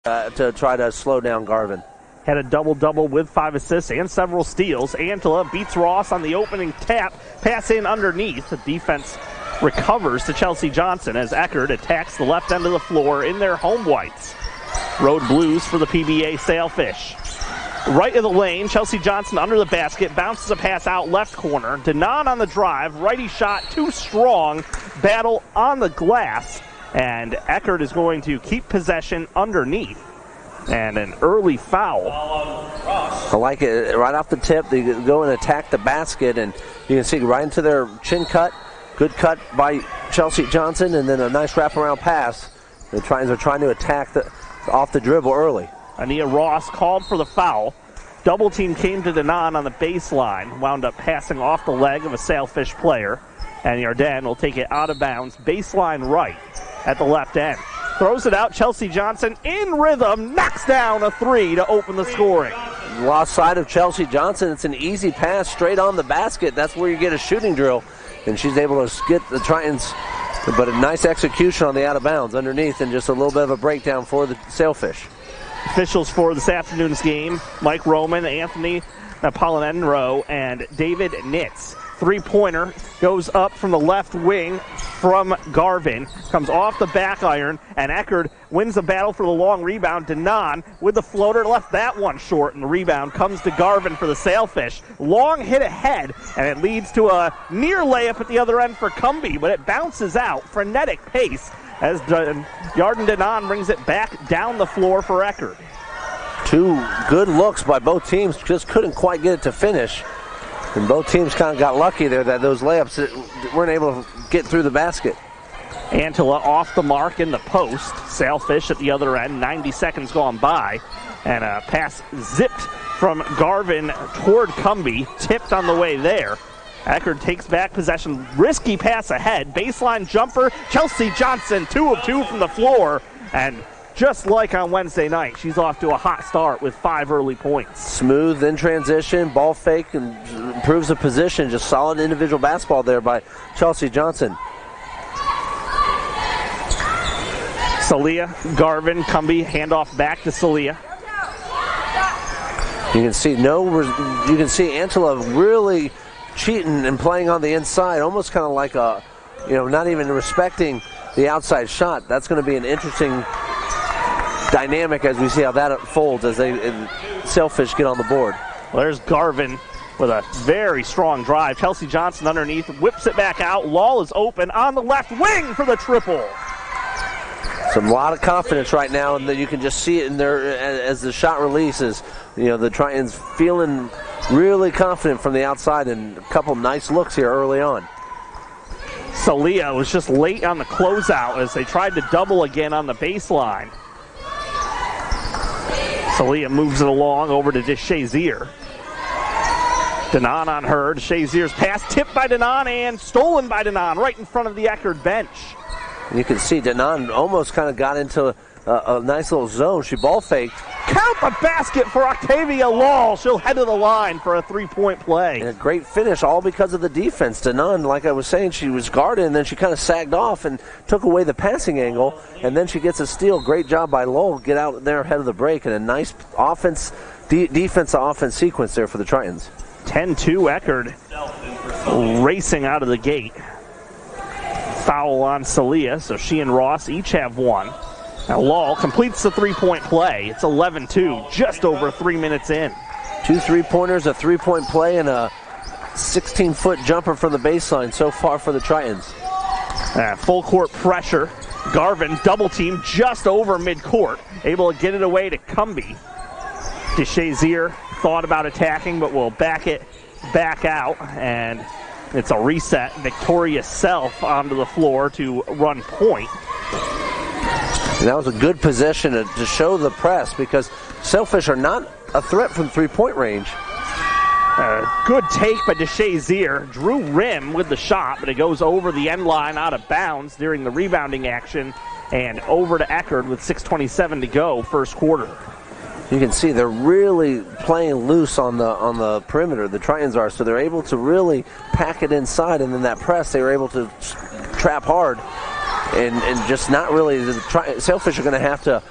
to try to slow down Garvin. Had a double-double with 5 assists and several steals. Antela beats Ross on the opening tap. Pass in underneath. The defense recovers to Chelsea Johnson as Eckert attacks the left end of the floor in their home whites. Road blues for the PBA Sailfish. Right of the lane, Chelsea Johnson under the basket, bounces a pass out left corner. Denon on the drive, righty shot too strong. Battle on the glass, and Eckert is going to keep possession underneath. And an early foul. I like it. Right off the tip, they go and attack the basket, and you can see right into their chin cut. Good cut by Chelsea Johnson, and then a nice wraparound pass. The Tritons are trying to attack off the dribble early. Ania Ross called for the foul. Double team came to Denon on the baseline. Wound up passing off the leg of a Sailfish player. And Yarden will take it out of bounds. Baseline right at the left end. Throws it out. Chelsea Johnson in rhythm. Knocks down a 3 to open the scoring. Lost sight of Chelsea Johnson. It's an easy pass straight on the basket. That's where you get a shooting drill. And she's able to get the Tritons. But a nice execution on the out of bounds underneath, and just a little bit of a breakdown for the Sailfish. Officials for this afternoon's game: Mike Roman, Anthony Apollonenro, and David Nitz. Three-pointer goes up from the left wing from Garvin. Comes off the back iron, and Eckert wins the battle for the long rebound. Denon with the floater left that one short, and the rebound comes to Garvin for the Sailfish. Long hit ahead, and it leads to a near layup at the other end for Cumbie, but it bounces out. Frenetic pace as Yarden Denon brings it back down the floor for Eckert. Two good looks by both teams, just couldn't quite get it to finish. And both teams kind of got lucky there that those layups weren't able to get through the basket. Antela off the mark in the post. Sailfish at the other end, 90 seconds gone by. And a pass zipped from Garvin toward Cumbie, tipped on the way there. Eckert takes back possession, risky pass ahead, baseline jumper. Chelsea Johnson, 2 of 2 from the floor. And just like on Wednesday night, she's off to a hot start with 5 early points. Smooth in transition, ball fake, and improves the position. Just solid individual basketball there by Chelsea Johnson. Salia, Garvin, Cumbie, handoff back to Salia. You can see Antela really cheating and playing on the inside, almost kind of like not even respecting the outside shot. That's going to be an interesting dynamic as we see how that unfolds as Sailfish get on the board. Well, there's Garvin with a very strong drive. Chelsea Johnson underneath, whips it back out. Lal is open on the left wing for the triple. A lot of confidence right now, and you can just see it in there as the shot releases. The Tritons feeling really confident from the outside, and a couple nice looks here early on. Salia was just late on the closeout as they tried to double again on the baseline. Salia moves it along over to Deshazier. Denon on her. Deshazier's pass tipped by Denon and stolen by Denon right in front of the Eckert bench. You can see Denon almost kind of got into a nice little zone. She ball faked. Count the basket for Octavia Lal. She'll head to the line for a 3-point play. And a great finish, all because of the defense. Denon, like I was saying, she was guarded, and then she kind of sagged off and took away the passing angle, and then she gets a steal. Great job by Lowell. Get out there ahead of the break, and a nice offense, defense-to-offense sequence there for the Tritons. 10-2 Eckert racing out of the gate. Foul on Salia, so she and Ross each have 1. Now Lal completes the 3-point play. It's 11-2, just over 3 minutes in. 2 3-pointers, a 3-point play, and a 16-foot jumper from the baseline so far for the Tritons. Full court pressure. Garvin double team just over midcourt, able to get it away to Cumbie. Deshazier thought about attacking, but will back it back out, and it's a reset. Victoria Self onto the floor to run point. And that was a good possession to show the press, because Sailfish are not a threat from 3-point range. Good take by Deshazier. Drew rim with the shot, but it goes over the end line out of bounds during the rebounding action, and over to Eckert with 6:27 to go, first quarter. You can see they're really playing loose on the perimeter, the Tritons are, so they're able to really pack it inside, and then that press, they were able to trap hard and just not really. The Sailfish are going to have to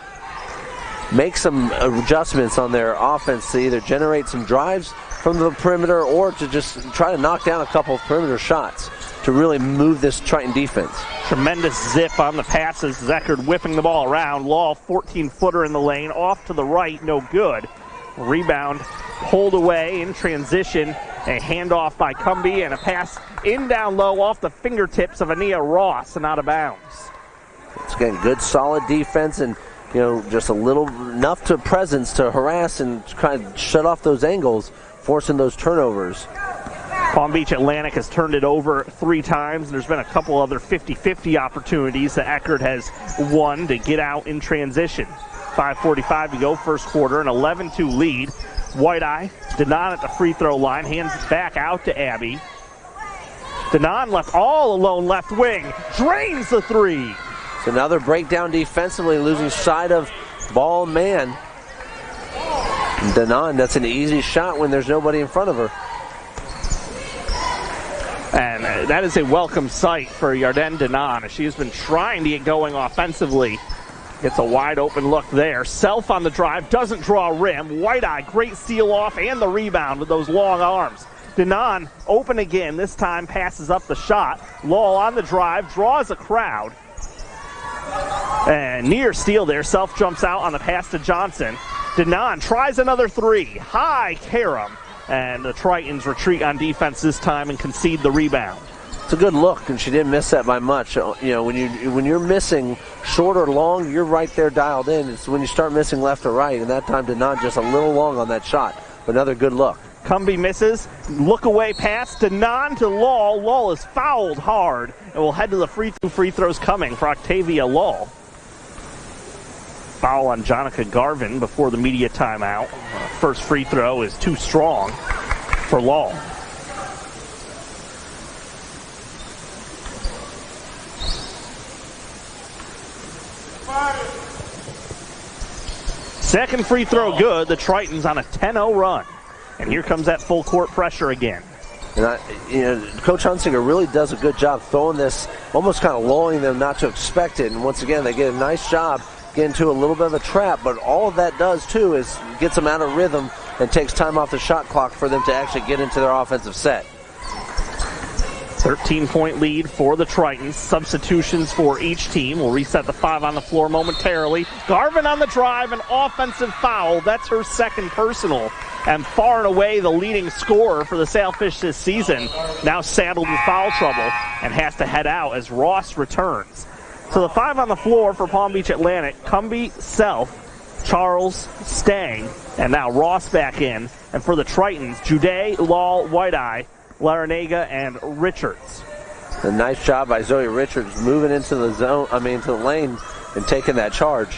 make some adjustments on their offense to either generate some drives from the perimeter or to just try to knock down a couple of perimeter shots to really move this Triton defense. Tremendous zip on the passes. Eckerd whipping the ball around. Law, 14-footer in the lane, off to the right, no good. Rebound pulled away in transition. A handoff by Cumbie and a pass in down low off the fingertips of Ania Ross and out of bounds. It's again good solid defense and just a little enough to presence to harass and kind of shut off those angles, forcing those turnovers. Palm Beach Atlantic has turned it over 3 times, and there's been a couple other 50-50 opportunities that Eckerd has won to get out in transition. 5:45 to go, first quarter, an 11-2 lead. White-Eye, Denon at the free throw line, hands it back out to Abby. Denon left all alone left wing, drains the 3. So another breakdown defensively, losing sight of ball and man. Denon, that's an easy shot when there's nobody in front of her. And that is a welcome sight for Yarden Denon. She has been trying to get going offensively. Gets a wide open look there. Self on the drive, doesn't draw a rim. White-Eye, great seal off and the rebound with those long arms. Denon open again, this time passes up the shot. Lowell on the drive, draws a crowd. And near steal there, Self jumps out on the pass to Johnson. Denon tries another 3, high carom. And the Tritons retreat on defense this time and concede the rebound. It's a good look, and she didn't miss that by much. When you're missing short or long, you're right there dialed in. It's when you start missing left or right, and that time Denon just a little long on that shot. But another good look. Cumbie misses. Look away pass. Denon to Lull. Lull is fouled hard, and will head to the free throws coming for Octavia Lull. Foul on Jonica Garvin before the media timeout. First free throw is too strong for Lull. Second free throw good. The Tritons on a 10-0 run. And here comes that full court pressure again. And Coach Hunsinger really does a good job throwing this, almost kind of lulling them not to expect it. And once again, they get a nice job getting into a little bit of a trap. But all of that does, too, is gets them out of rhythm and takes time off the shot clock for them to actually get into their offensive set. 13-point lead for the Tritons. Substitutions for each team. We'll reset the 5 on the floor momentarily. Garvin on the drive, an offensive foul. That's her second personal. And far and away the leading scorer for the Sailfish this season. Now saddled with foul trouble and has to head out as Ross returns. So the 5 on the floor for Palm Beach Atlantic. Cumbie, Self, Charles, Stang, and now Ross back in. And for the Tritons, Jude, Law, White-Eye, Larinaga, and Richards. A nice job by Zoe Richards moving into the zone, into the lane and taking that charge.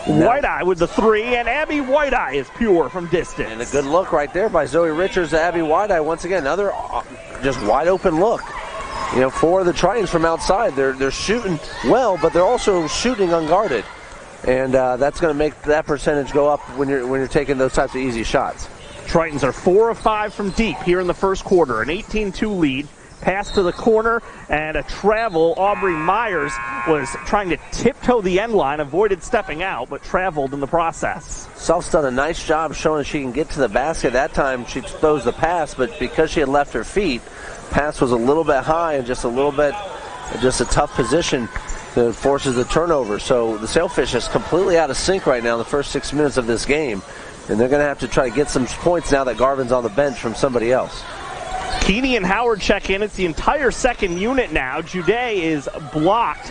White-Eye with the 3, and Abby White-Eye is pure from distance. And a good look right there by Zoe Richards to Abby White-Eye. Once again, another just wide open look. For the Tritons from outside, they're shooting well, but they're also shooting unguarded. And that's going to make that percentage go up when you're taking those types of easy shots. Tritons are 4 of 5 from deep here in the first quarter. An 18-2 lead. Pass to the corner and a travel. Aubrey Myers was trying to tiptoe the end line, avoided stepping out, but traveled in the process. Self's done a nice job showing she can get to the basket. That time she throws the pass, but because she had left her feet, pass was a little bit high and just a tough position that forces the turnover. So the Sailfish is completely out of sync right now in the first 6 minutes of this game. And they're going to have to try to get some points now that Garvin's on the bench from somebody else. Keeney and Howard check in. It's the entire second unit now. Jude is blocked.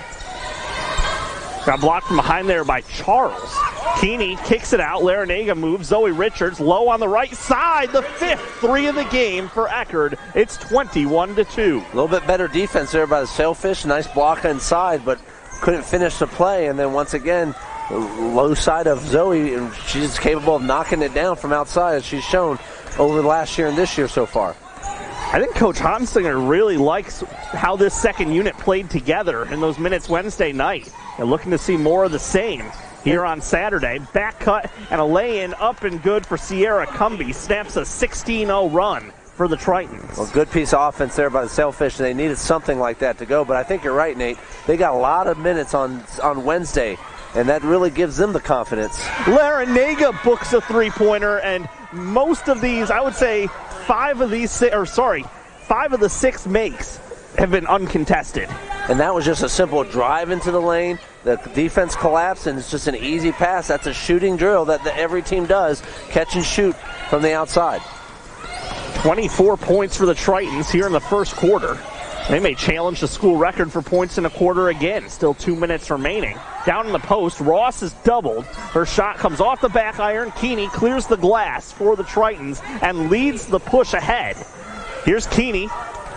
Got blocked from behind there by Charles. Keeney kicks it out. Larinaga moves. Zoe Richards low on the right side. The 5th 3 of the game for Eckerd. It's 21-2. A little bit better defense there by the Sailfish. Nice block inside, but couldn't finish the play. And then once again, low side of Zoe, and she's capable of knocking it down from outside as she's shown over the last year and this year so far. I think Coach Hansinger really likes how this second unit played together in those minutes Wednesday night. And looking to see more of the same here on Saturday. Back cut and a lay-in up and good for Sierra Cumbie. Snaps a 16-0 run for the Tritons. Well, good piece of offense there by the Sailfish. They needed something like that to go. But I think you're right, Nate. They got a lot of minutes on Wednesday and that really gives them the confidence. Larinaga books a three-pointer, and most of these, I would say, five of the six makes have been uncontested. And that was just a simple drive into the lane. The defense collapsed, and it's just an easy pass. That's a shooting drill that every team does, catch and shoot from the outside. 24 points for the Tritons here in the first quarter. They may challenge the school record for points in a quarter again. Still 2 minutes remaining. Down in the post, Ross is doubled. Her shot comes off the back iron. Keeney clears the glass for the Tritons and leads the push ahead. Here's Keeney.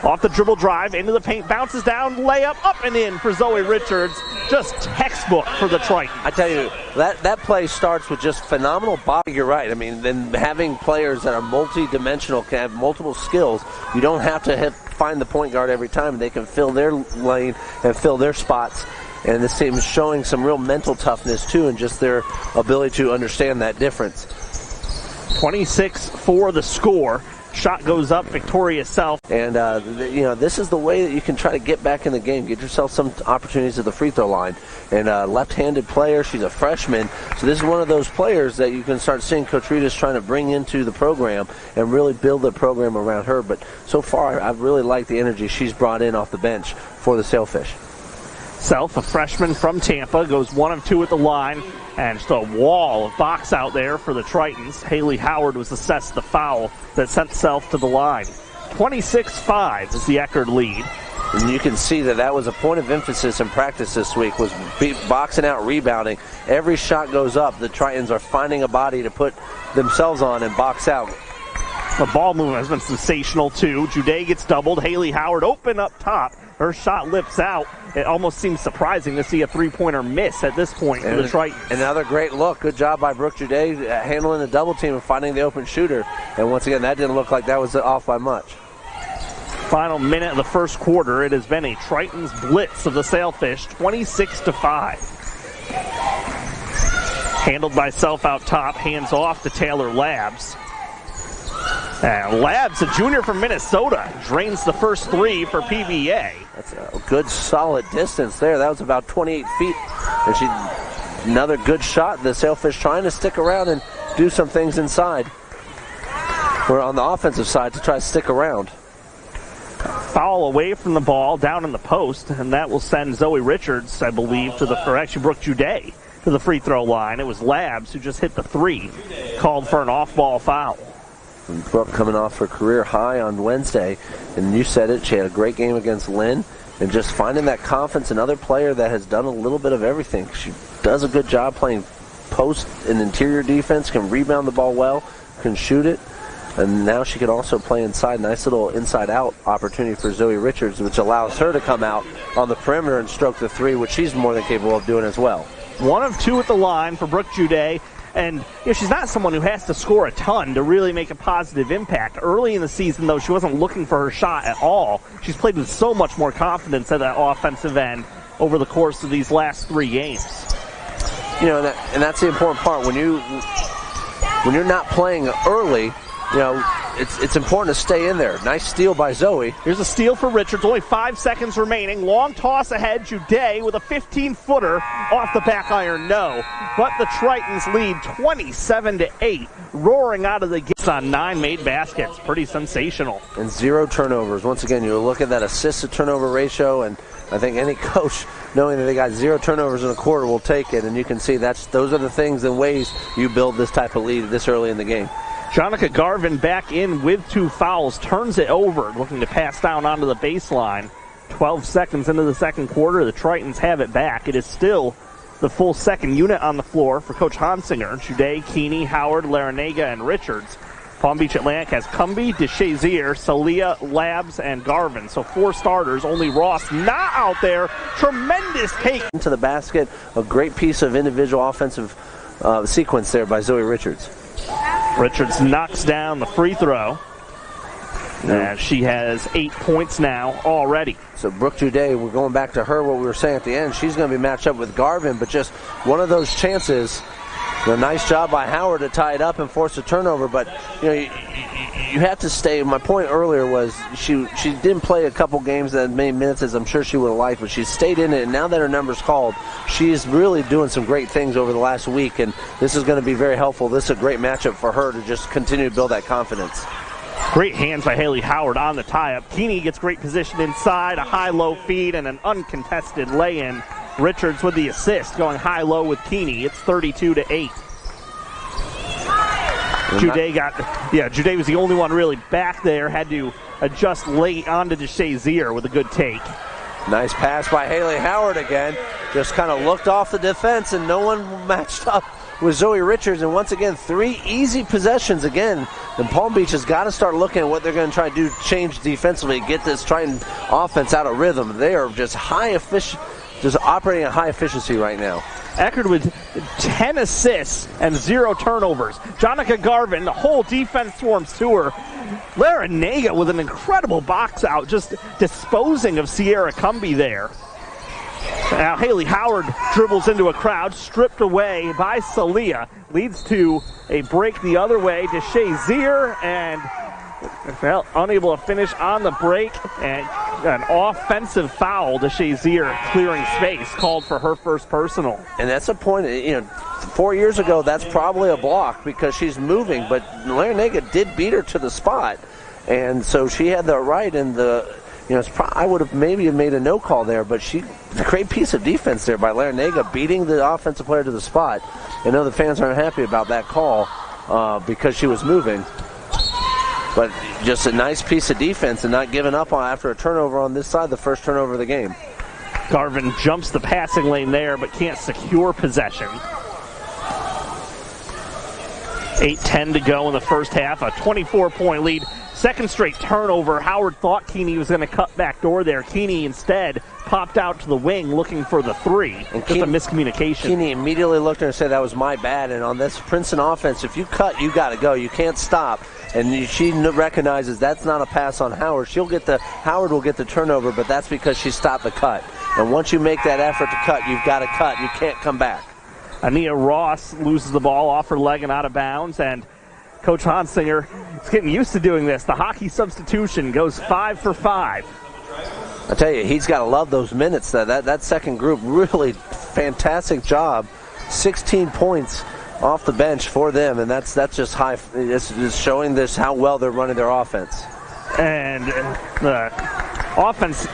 Off the dribble drive, into the paint, bounces down, layup, up and in for Zoe Richards. Just textbook for the Tritons. I tell you, that play starts with just phenomenal body. You're right. I mean, then having players that are multi-dimensional, can have multiple skills. You don't have to find the point guard every time. They can fill their lane and fill their spots. And this team is showing some real mental toughness, too, and just their ability to understand that difference. 26 for the score. Shot goes up, Victoria Self. And, this is the way that you can try to get back in the game. Get yourself some opportunities at the free throw line. And left-handed player, she's a freshman. So this is one of those players that you can start seeing Coach Rita's trying to bring into the program and really build the program around her. But so far, I've really liked the energy she's brought in off the bench for the Sailfish. Self, a freshman from Tampa, goes 1 of 2 at the line. And just a wall of box out there for the Tritons. Haley Howard was assessed the foul that sent Self to the line. 26-5 is the Eckerd lead. And you can see that was a point of emphasis in practice this week, was boxing out, rebounding. Every shot goes up. The Tritons are finding a body to put themselves on and box out. The ball movement has been sensational, too. Jude gets doubled. Haley Howard open up top. Her shot lips out. It almost seems surprising to see a three-pointer miss at this point for the Tritons. Another great look. Good job by Brooke Jude handling the double team and finding the open shooter. And once again, that didn't look like that was off by much. Final minute of the first quarter. It has been a Tritons blitz of the Sailfish, 26-5. Handled by Self out top. Hands off to Taylor Labs. And Labs, a junior from Minnesota, drains the first three for PBA. That's a good, solid distance there. That was about 28 feet. And another good shot. The Sailfish trying to stick around and do some things inside. We're on the offensive side to try to stick around. Foul away from the ball, down in the post, and that will send Zoe Richards, I believe, Brooke Jude to the free throw line. It was Labs who just hit the three, called for an off-ball foul. And Brooke coming off her career high on Wednesday, and you said it, she had a great game against Lynn, and just finding that confidence, another player that has done a little bit of everything. She does a good job playing post and interior defense, can rebound the ball well, can shoot it, and now she can also play inside. Nice little inside-out opportunity for Zoe Richards, which allows her to come out on the perimeter and stroke the three, which she's more than capable of doing as well. 1 of 2 at the line for Brooke Jude. And she's not someone who has to score a ton to really make a positive impact. Early in the season, though, she wasn't looking for her shot at all. She's played with so much more confidence at that offensive end over the course of these last 3 games. And that's the important part. When you're not playing early, it's important to stay in there. Nice steal by Zoe. Here's a steal for Richards. Only 5 seconds remaining. Long toss ahead. Jude with a 15-footer off the back iron. No. But the Tritons lead 27-8. Roaring out of the gates on 9 made baskets. Pretty sensational. And 0 turnovers. Once again, you look at that assist-to-turnover ratio, and I think any coach, knowing that they got 0 turnovers in a quarter, will take it. And you can see those are the things and ways you build this type of lead this early in the game. Jonica Garvin back in with 2 fouls, turns it over, looking to pass down onto the baseline. 12 seconds into the second quarter, the Tritons have it back. It is still the full second unit on the floor for Coach Hansinger. Jude, Keeney, Howard, Larinaga, and Richards. Palm Beach Atlantic has Cumby, DeShazier, Salia, Labs, and Garvin. So 4 starters, only Ross not out there. Tremendous take. Into the basket, a great piece of individual offensive sequence there by Zoe Richards. Richards knocks down the free throw. And she has 8 points now already. So Brooke Jude, we're going back to her, what we were saying at the end. She's going to be matched up with Garvin, but just one of those chances A nice job by Howard to tie it up and force a turnover, but you have to stay. My point earlier was she didn't play a couple games that many minutes as I'm sure she would have liked, but she stayed in it, and now that her number's called, she is really doing some great things over the last week, and this is going to be very helpful. This is a great matchup for her to just continue to build that confidence. Great hands by Haley Howard on the tie-up. Keeney gets great position inside, a high-low feed, and an uncontested lay-in. Richards with the assist, going high-low with Keeney. It's 32-8. Jude was the only one really back there. Had to adjust late onto DeShazier with a good take. Nice pass by Haley Howard again. Just kind of looked off the defense, and no one matched up with Zoe Richards. And once again, 3 easy possessions again. And Palm Beach has got to start looking at what they're going to try to do, change defensively, get this Triton offense out of rhythm. They are just just operating at high efficiency right now. Eckerd with 10 assists and 0 turnovers. Jonica Garvin, the whole defense swarms to her. Larinaga with an incredible box out, just disposing of Sierra Cumby there. Now Haley Howard dribbles into a crowd, stripped away by Salia. Leads to a break the other way to Shazier, and unable to finish on the break, and an offensive foul to Shazier, clearing space, called for her first personal. And that's a point, 4 years ago, that's probably a block because she's moving, but Larinaga did beat her to the spot, and so she had the right, and I would have maybe made a no call there, but a great piece of defense there by Larinaga, beating the offensive player to the spot. I know the fans aren't happy about that call because she was moving. But just a nice piece of defense and not giving up on after a turnover on this side, the first turnover of the game. Garvin jumps the passing lane there, but can't secure possession. 8:10 to go in the first half, a 24-point lead. Second straight turnover. Howard thought Keeney was going to cut back door there. Keeney instead popped out to the wing looking for the 3. And just a miscommunication. Keeney immediately looked at her and said, that was my bad. And on this Princeton offense, if you cut, you got to go. You can't stop. And she recognizes that's not a pass on Howard. Howard will get the turnover, but that's because she stopped the cut. And once you make that effort to cut, you've got to cut. You can't come back. Ania Ross loses the ball off her leg and out of bounds, and Coach Hansinger is getting used to doing this. The hockey substitution goes 5 for 5. I tell you, he's got to love those minutes. That second group, really fantastic job. 16 points off the bench for them, and that's just high. It's showing this how well they're running their offense. And the offense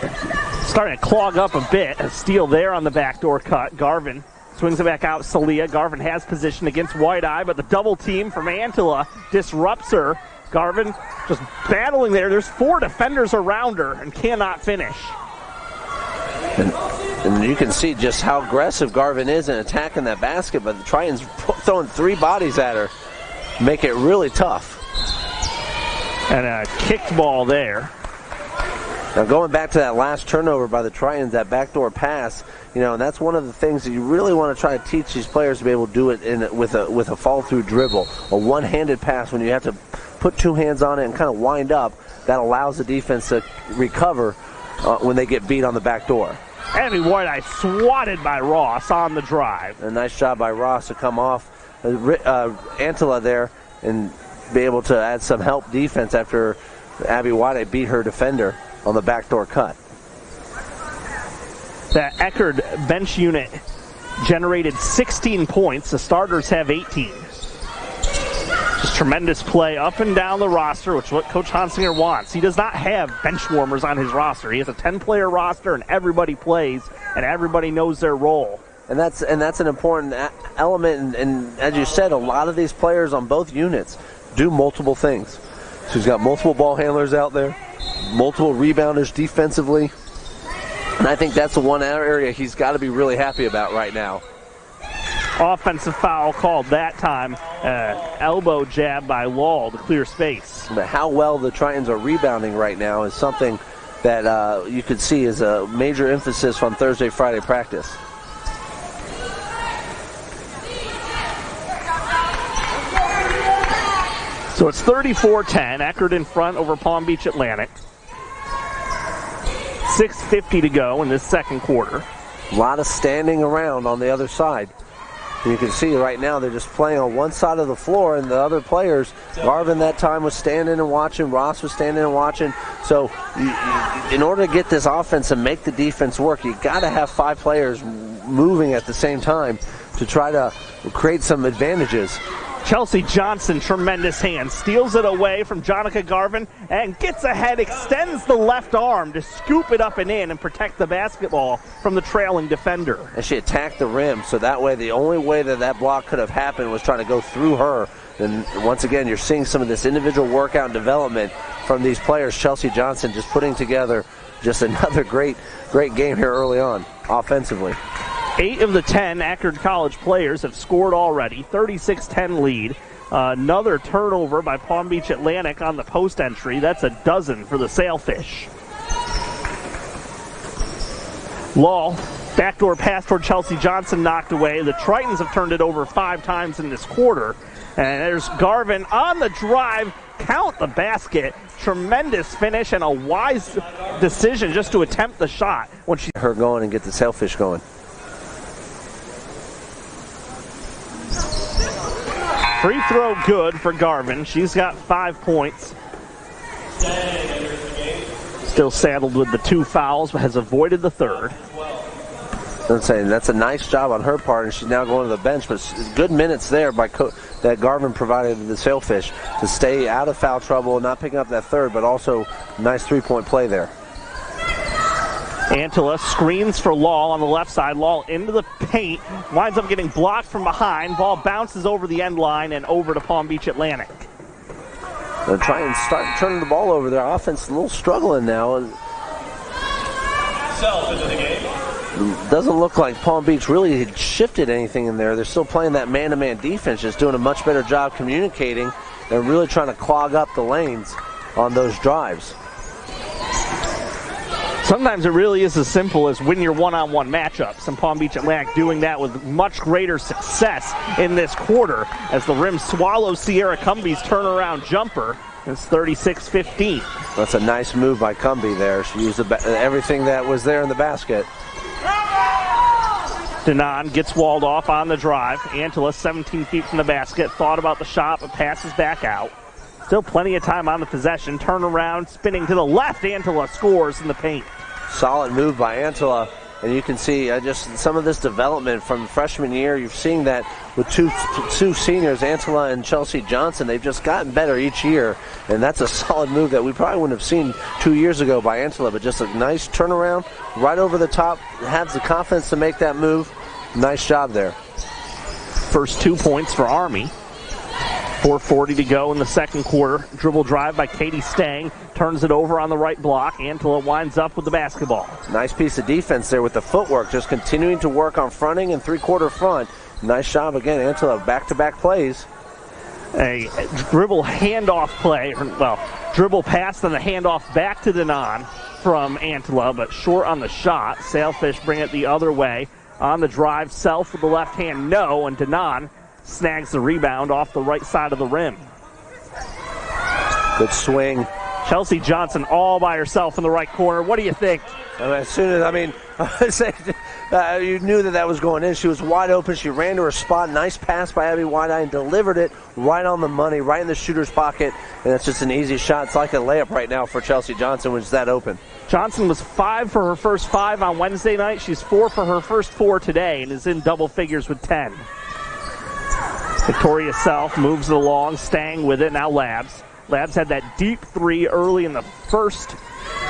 starting to clog up a bit. A steal there on the backdoor cut. Garvin swings it back out. Salia. Garvin has position against White Eye, but the double team from Antilla disrupts her. Garvin just battling there. There's 4 defenders around her and cannot finish. And you can see just how aggressive Garvin is in attacking that basket, but the Tritons throwing 3 bodies at her, make it really tough. And a kicked ball there. Now going back to that last turnover by the Tritons, that backdoor pass, and that's one of the things that you really want to try to teach these players to be able to do it with a fall-through dribble, a one-handed pass when you have to put 2 hands on it and kind of wind up. That allows the defense to recover when they get beat on the back door. Abby White Eye swatted by Ross on the drive. A nice job by Ross to come off Antilla there and be able to add some help defense after Abby White Eye beat her defender on the backdoor cut. The Eckerd bench unit generated 16 points. The starters have 18. Just tremendous play up and down the roster, which is what Coach Hansinger wants. He does not have bench warmers on his roster. He has a 10-player roster, and everybody plays, and everybody knows their role. And that's an important element. And as you said, a lot of these players on both units do multiple things. So he's got multiple ball handlers out there, multiple rebounders defensively. And I think that's the one area he's got to be really happy about right now. Offensive foul called that time. Elbow jab by Lal to clear space. But how well the Tritons are rebounding right now is something that you could see is a major emphasis from Thursday, Friday practice. So it's 34-10. Eckerd in front over Palm Beach Atlantic. 6:50 to go in this second quarter. A lot of standing around on the other side. And you can see right now they're just playing on one side of the floor, and the other players, Garvin that time was standing and watching, Ross was standing and watching. So in order to get this offense and make the defense work, you got to have 5 players moving at the same time to try to create some advantages. Chelsea Johnson, tremendous hand, steals it away from Jonica Garvin and gets ahead, extends the left arm to scoop it up and in and protect the basketball from the trailing defender. And she attacked the rim, so that way the only way that block could have happened was trying to go through her. And once again, you're seeing some of this individual workout and development from these players. Chelsea Johnson just putting together just another great game here early on offensively. 8 of the 10 Eckerd College players have scored already, 36-10 lead. Another turnover by Palm Beach Atlantic on the post entry. That's a dozen for the Sailfish. Law, backdoor pass toward Chelsea Johnson, knocked away. The Tritons have turned it over 5 times in this quarter. And there's Garvin on the drive. Count the basket. Tremendous finish and a wise decision just to attempt the shot when she... Her going and get the Sailfish going. Free throw good for Garvin. She's got 5 points. Still saddled with the 2 fouls, but has avoided the 3rd. I'm saying that's a nice job on her part, and she's now going to the bench. But good minutes there by that Garvin provided the Sailfish to stay out of foul trouble, not picking up that 3rd, but also nice 3-point play there. Antela screens for Law on the left side. Law into the paint, winds up getting blocked from behind. Ball bounces over the end line and over to Palm Beach Atlantic. They'll try and start turning the ball over. Their offense a little struggling now. Self into the game. Doesn't look like Palm Beach really had shifted anything in there. They're still playing that man-to-man defense, just doing a much better job communicating and really trying to clog up the lanes on those drives. Sometimes it really is as simple as win your one-on-one matchups, and Palm Beach Atlantic doing that with much greater success in this quarter as the rim swallows Sierra Cumby's turnaround jumper. It's 36-15. That's a nice move by Cumby there. She used everything that was there in the basket. Denon gets walled off on the drive. Antela 17 feet from the basket. Thought about the shot, but passes back out. Still plenty of time on the possession. Turn around, spinning to the left. Antela scores in the paint. Solid move by Antela. And you can see just some of this development from freshman year. You've seen that with two seniors, Antela and Chelsea Johnson. They've just gotten better each year. And that's a solid move that we probably wouldn't have seen 2 years ago by Antela. But just a nice turnaround right over the top. Has the confidence to make that move. Nice job there. First 2 points for Army. 4:40 to go in the second quarter. Dribble drive by Katie Stang. Turns it over on the right block. Antela winds up with the basketball. Nice piece of defense there with the footwork. Just continuing to work on fronting and three-quarter front. Nice job again, Antela. Back-to-back plays. A dribble handoff play. Well, dribble pass, then the handoff back to Denon from Antela, but short on the shot. Sailfish bring it the other way. On the drive, Self with the left hand, no, and Denon snags the rebound off the right side of the rim. Good swing. Chelsea Johnson all by herself in the right corner. What do you think? As soon as, you knew that was going in. She was wide open. She ran to her spot. Nice pass by Abby White-Eye and delivered it right on the money, right in the shooter's pocket. And that's just an easy shot. It's like a layup right now for Chelsea Johnson, which is that open. Johnson was 5 for her first 5 on Wednesday night. She's 4 for her first 4 today and is in double figures with 10. Victoria Self moves it along, staying with it. Now Labs. Labs had that deep 3 early in the first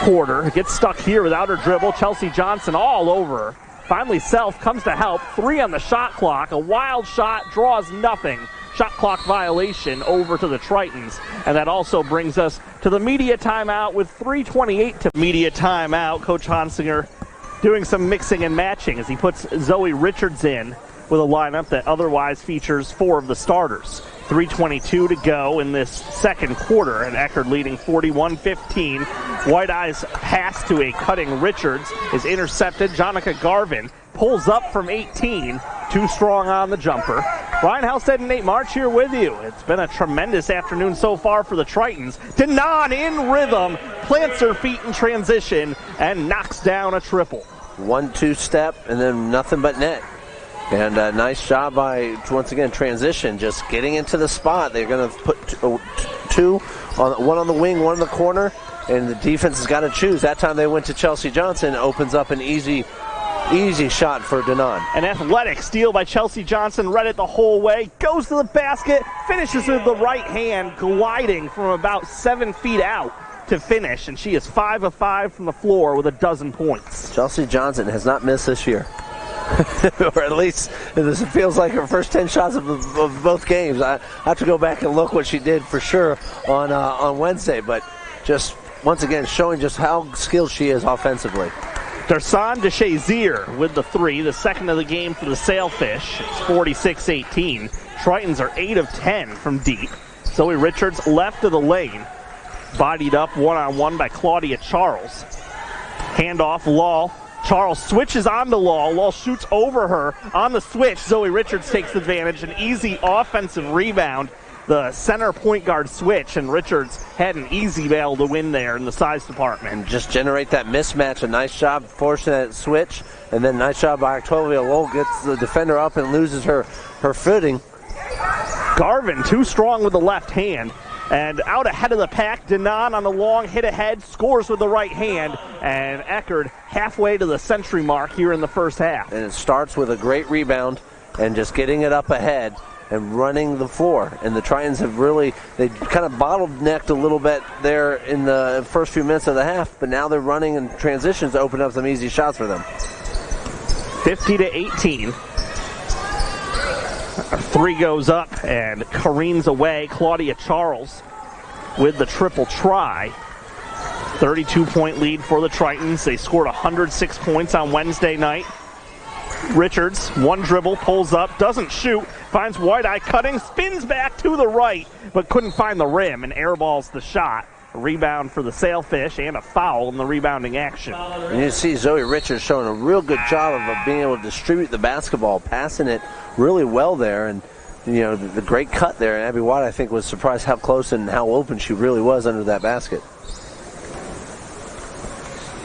quarter. Gets stuck here without her dribble. Chelsea Johnson all over her. Finally, Self comes to help. 3 on the shot clock. A wild shot, draws nothing. Shot clock violation over to the Tritons. And that also brings us to the media timeout with 3:28 to media timeout. Coach Hansinger doing some mixing and matching as he puts Zoe Richards in with a lineup that otherwise features 4 of the starters. 3:22 to go in this second quarter, and Eckerd leading 41-15. White-Eye's pass to a cutting Richards is intercepted. Jonica Garvin pulls up from 18, too strong on the jumper. Brian Halstead and Nate March here with you. It's been a tremendous afternoon so far for the Tritons. Denon in rhythm, plants her feet in transition, and knocks down a triple. 1-2 step, and then nothing but net. And a nice job by, once again, transition, just getting into the spot. They're going to put one on the wing, one in the corner, and the defense has got to choose. That time they went to Chelsea Johnson, opens up an easy shot for Denon. An athletic steal by Chelsea Johnson, read it the whole way, goes to the basket, finishes with the right hand, gliding from about 7 feet out to finish, and she is 5 of 5 from the floor with 12 points. Chelsea Johnson has not missed this year. Or at least this feels like her first 10 shots of both games. I have to go back and look what she did for sure on Wednesday, but just once again showing just how skilled she is offensively. Darsan DeShazier with the 3, the second of the game for the Sailfish. It's 46-18. Tritons are 8 of 10 from deep. Zoe Richards left of the lane, bodied up one-on-one by Claudia Charles. Handoff, Law. Charles switches on to Law. Law shoots over her on the switch. Zoe Richards takes advantage. An easy offensive rebound. The center point guard switch, and Richards had an easy battle to win there in the size department. And just generate that mismatch. A nice job forcing that switch, and then nice job by Octavia Lowell, gets the defender up and loses her footing. Garvin too strong with the left hand, and out ahead of the pack. Denon on the long hit ahead, scores with the right hand, and Eckerd halfway to the century mark here in the first half. And it starts with a great rebound and just getting it up ahead and running the floor. And the Tritons have they kind of bottlenecked a little bit there in the first few minutes of the half, but now they're running in transitions to open up some easy shots for them. 50-18. A 3 goes up and careens away. Claudia Charles with the triple try. 32-point lead for the Tritons. They scored 106 points on Wednesday night. Richards, one dribble, pulls up, doesn't shoot, finds White-Eye cutting, spins back to the right, but couldn't find the rim and airballs the shot. A rebound for the Sailfish and a foul in the rebounding action. And you see Zoe Richards showing a real good job of being able to distribute the basketball, passing it really well there, and the great cut there. And Abby White, I think, was surprised how close and how open she really was under that basket.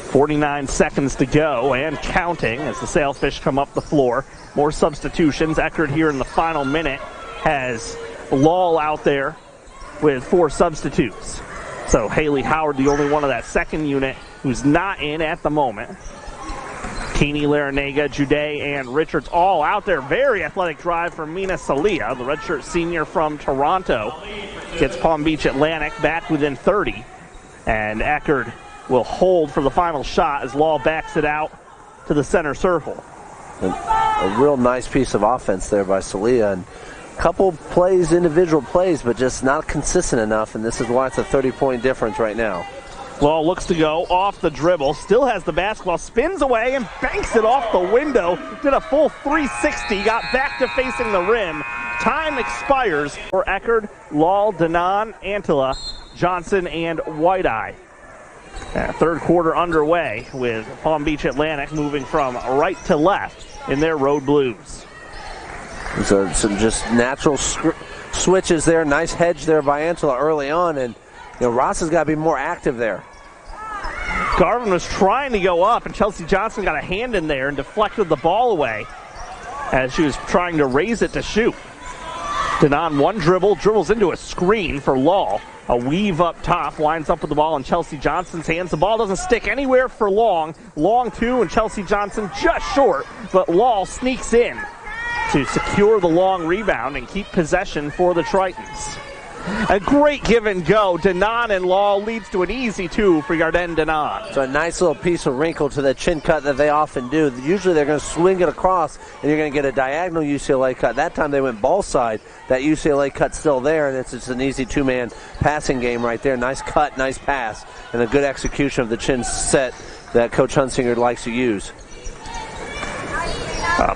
49 seconds to go and counting as the Sailfish come up the floor. More substitutions. Eckerd here in the final minute has Lall out there with 4 substitutes. So Haley Howard, the only one of that second unit who's not in at the moment. Keeney, Larinaga, Jude, and Richards all out there. Very athletic drive from Mina Salia, the redshirt senior from Toronto. Gets Palm Beach Atlantic back within 30. And Eckerd will hold for the final shot as Law backs it out to the center circle. A real nice piece of offense there by Salia, and a couple plays, individual plays, but just not consistent enough, and this is why it's a 30-point difference right now. Law looks to go off the dribble, still has the basketball, spins away and banks it off the window, did a full 360, got back to facing the rim. Time expires for Eckerd, Law, Denon, Antela, Johnson, and White-Eye. Third quarter underway with Palm Beach Atlantic moving from right to left in their road blues. So some just natural switches there. Nice hedge there by Antela early on, and Ross has got to be more active there. Garvin was trying to go up, and Chelsea Johnson got a hand in there and deflected the ball away as she was trying to raise it to shoot. Denon one dribbles into a screen for Law. A weave up top, winds up with the ball in Chelsea Johnson's hands. The ball doesn't stick anywhere for Long. Long 2 and Chelsea Johnson just short, but Law sneaks in to secure the long rebound and keep possession for the Tritons. A great give and go. Denon and Law leads to an easy 2 for Yarden Denon. So a nice little piece of wrinkle to the chin cut that they often do. Usually they're going to swing it across and you're going to get a diagonal UCLA cut. That time they went ball side. That UCLA cut's still there, and it's just an easy 2-man passing game right there. Nice cut, nice pass, and a good execution of the chin set that Coach Hunsinger likes to use.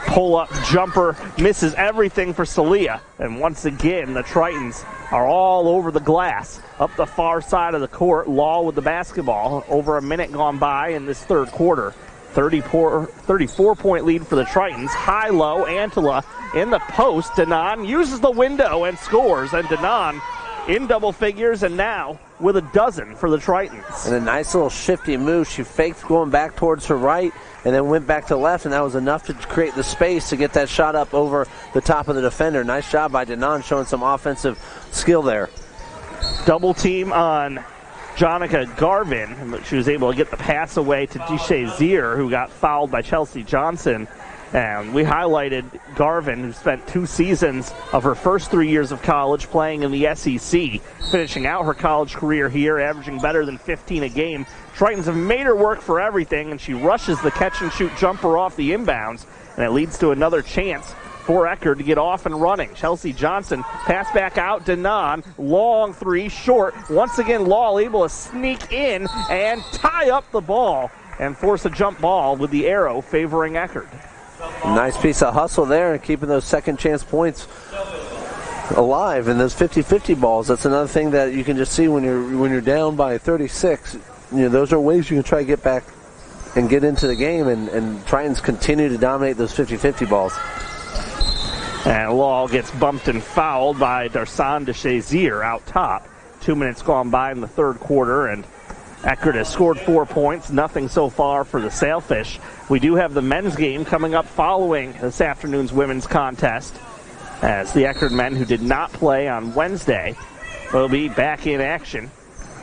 Pull-up jumper misses everything for Salia. And once again, the Tritons are all over the glass. Up the far side of the court, Law with the basketball. Over a minute gone by in this third quarter. 34-point lead for the Tritons. High-low, Antela in the post. Denon uses the window and scores. And Denon in double figures, and now with a dozen for the Tritons. And a nice little shifty move. She faked going back towards her right and then went back to left, and that was enough to create the space to get that shot up over the top of the defender. Nice job by Denon, showing some offensive skill there. Double team on Jonica Garvin, but she was able to get the pass away to DeShazier, who got fouled by Chelsea Johnson. And we highlighted Garvin, who spent 2 seasons of her first 3 years of college playing in the SEC, finishing out her college career here, averaging better than 15 a game. Tritons have made her work for everything, and she rushes the catch-and-shoot jumper off the inbounds, and it leads to another chance for Eckerd to get off and running. Chelsea Johnson, pass back out, Denon, long three, short. Once again, Law able to sneak in and tie up the ball and force a jump ball with the arrow favoring Eckerd. Nice piece of hustle there and keeping those second chance points alive and those 50-50 balls. That's another thing that you can just see when you're down by 36. Those are ways you can try to get back and get into the game, and Tritons continue to dominate those 50-50 balls. And Law gets bumped and fouled by Darsan DeShazier out top. 2 minutes gone by in the third quarter, and Eckerd has scored 4 points, nothing so far for the Sailfish. We do have the men's game coming up following this afternoon's women's contest, as the Eckerd men, who did not play on Wednesday, will be back in action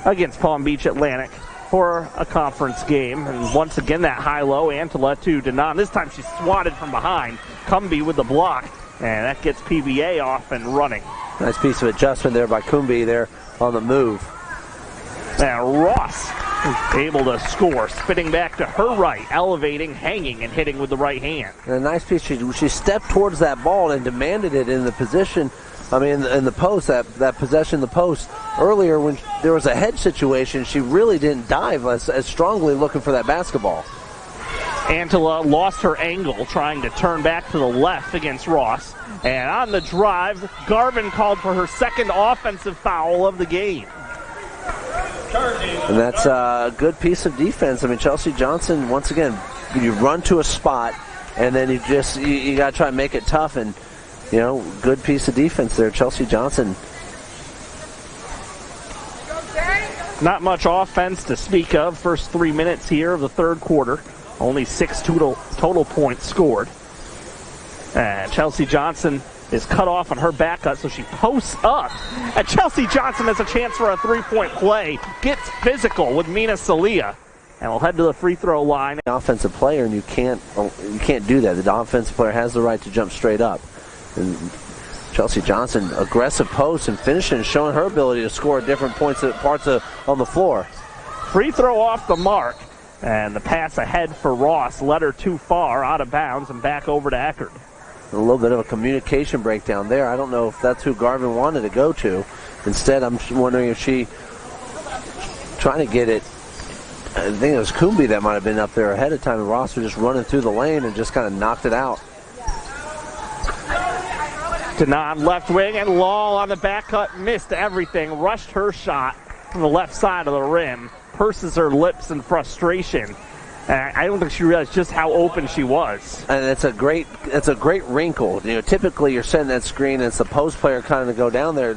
against Palm Beach Atlantic for a conference game. And once again, that high-low, Antela to Denon. This time she's swatted from behind. Cumby with the block, and that gets PBA off and running. Nice piece of adjustment there by Cumby there on the move. And Ross able to score, spinning back to her right, elevating, hanging, and hitting with the right hand. And a nice piece. She stepped towards that ball and demanded it in the position, in the post, that possession in the post. Earlier when there was a head situation, she really didn't dive as strongly looking for that basketball. Antela lost her angle trying to turn back to the left against Ross. And on the drive, Garvin called for her second offensive foul of the game. And that's a good piece of defense. Chelsea Johnson, once again, you run to a spot, and then you got to try and make it tough. And, good piece of defense there. Chelsea Johnson. Not much offense to speak of. First 3 minutes here of the third quarter. Only 6 total points scored. And Chelsea Johnson is cut off on her back cut, so she posts up. And Chelsea Johnson has a chance for a three-point play. Gets physical with Mina Salia. And we'll head to the free throw line. Offensive player, and you can't do that. The offensive player has the right to jump straight up. And Chelsea Johnson, aggressive post and finishing, showing her ability to score at different parts on the floor. Free throw off the mark. And the pass ahead for Ross led her too far, out of bounds, and back over to Eckerd. A little bit of a communication breakdown there. I don't know if that's who Garvin wanted to go to. Instead, I'm wondering if she trying to get it. I think it was Cumby that might have been up there ahead of time, and Ross was just running through the lane and just kind of knocked it out. Denon left wing, and Law on the back cut, missed everything, rushed her shot from the left side of the rim, purses her lips in frustration. I don't think she realized just how open she was. And it's a great wrinkle. Typically you're setting that screen, and it's the post player kind of go down there.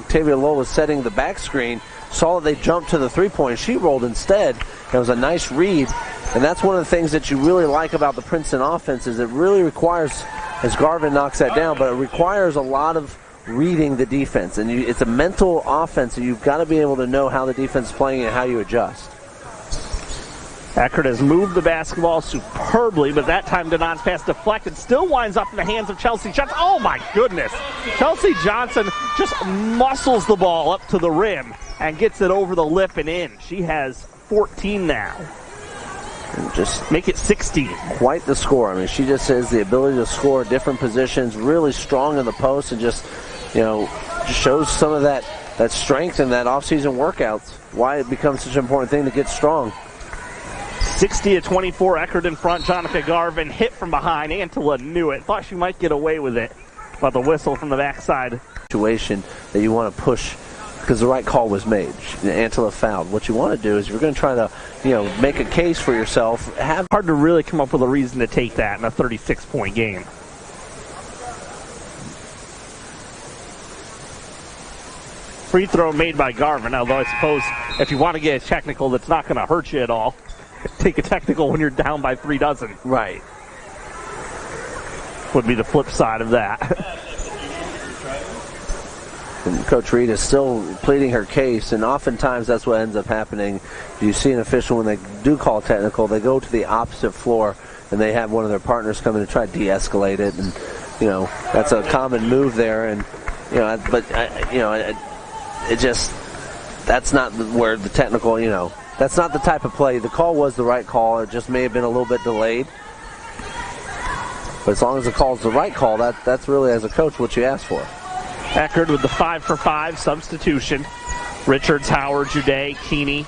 Tavia Lowe was setting the back screen, saw that they jumped to the three-point. She rolled instead. It was a nice read, and that's one of the things that you really like about the Princeton offense is it really requires, as Garvin knocks that down, but it requires a lot of reading the defense. And it's a mental offense, and you've got to be able to know how the defense is playing and how you adjust. Eckerd has moved the basketball superbly, but that time Denon's pass deflected. Still winds up in the hands of Chelsea Johnson. Oh, my goodness. Chelsea Johnson just muscles the ball up to the rim and gets it over the lip and in. She has 14 now. And just make it 16. Quite the score. She just has the ability to score at different positions, really strong in the post, and just shows some of that strength in that offseason workouts, why it becomes such an important thing to get strong. 60-24, Eckerd in front. Jonica Garvin hit from behind. Antela knew it. Thought she might get away with it. But the whistle from the backside. Situation that you want to push because the right call was made. Antela fouled. What you want to do is you're going to try to, make a case for yourself. Hard to really come up with a reason to take that in a 36-point game. free throw made by Garvin, although I suppose if you want to get a technical that's not going to hurt you at all, take a technical when you're down by 3 dozen. Right. Would be the flip side of that. And Coach Reed is still pleading her case, and oftentimes that's what ends up happening. You see an official, when they do call technical, they go to the opposite floor, and they have one of their partners come in and try to de-escalate it, and, you know, that's a common move there, and, you know, but, you know, it just, that's not where the technical, you know, that's not the type of play. The call was the right call. It just may have been a little bit delayed. But as long as the call is the right call, that's really, as a coach, what you ask for. Eckerd with the 5-for-5 substitution. Richards, Howard, Jude, Keeney,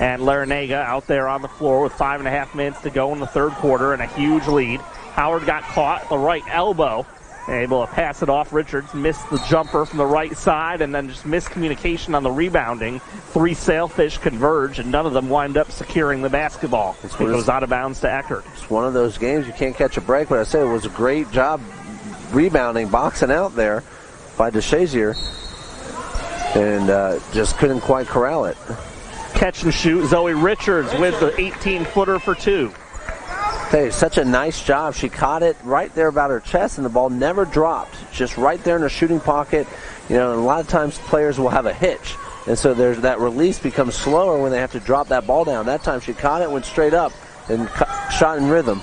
and Larinaga out there on the floor with 5.5 minutes to go in the third quarter and a huge lead. Howard got caught at the right elbow, able to pass it off. Richards missed the jumper from the right side, and then just miscommunication on the rebounding. 3 Sailfish converge, and none of them wind up securing the basketball. It goes out of bounds to Eckerd. It's one of those games you can't catch a break, but I say it was a great job rebounding, boxing out there by DeShazier, and just couldn't quite corral it. Catch and shoot, Zoe Richards with the 18-footer for 2. Hey, such a nice job. She caught it right there about her chest, and the ball never dropped. Just right there in her shooting pocket. You know, and a lot of times players will have a hitch, and so there's that release becomes slower when they have to drop that ball down. That time she caught it, went straight up, and shot in rhythm.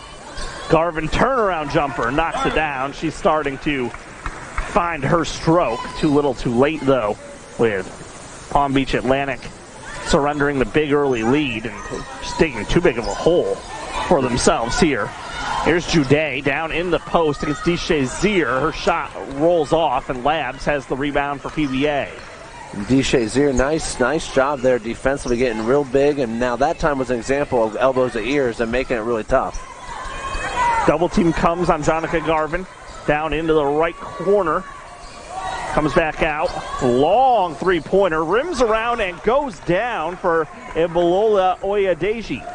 Garvin turnaround jumper, knocks it down. She's starting to find her stroke. Too little too late, though, with Palm Beach Atlantic surrendering the big early lead and just digging too big of a hole for themselves here. Here's Jude down in the post against DeShazier. Her shot rolls off, and Labs has the rebound for PBA. DeShazier, nice job there defensively, getting real big, and now that time was an example of elbows to ears and making it really tough. Double team comes on Jonica Garvin. Down into the right corner. Comes back out. Long three-pointer. Rims around and goes down for Ebolola Oyedeji.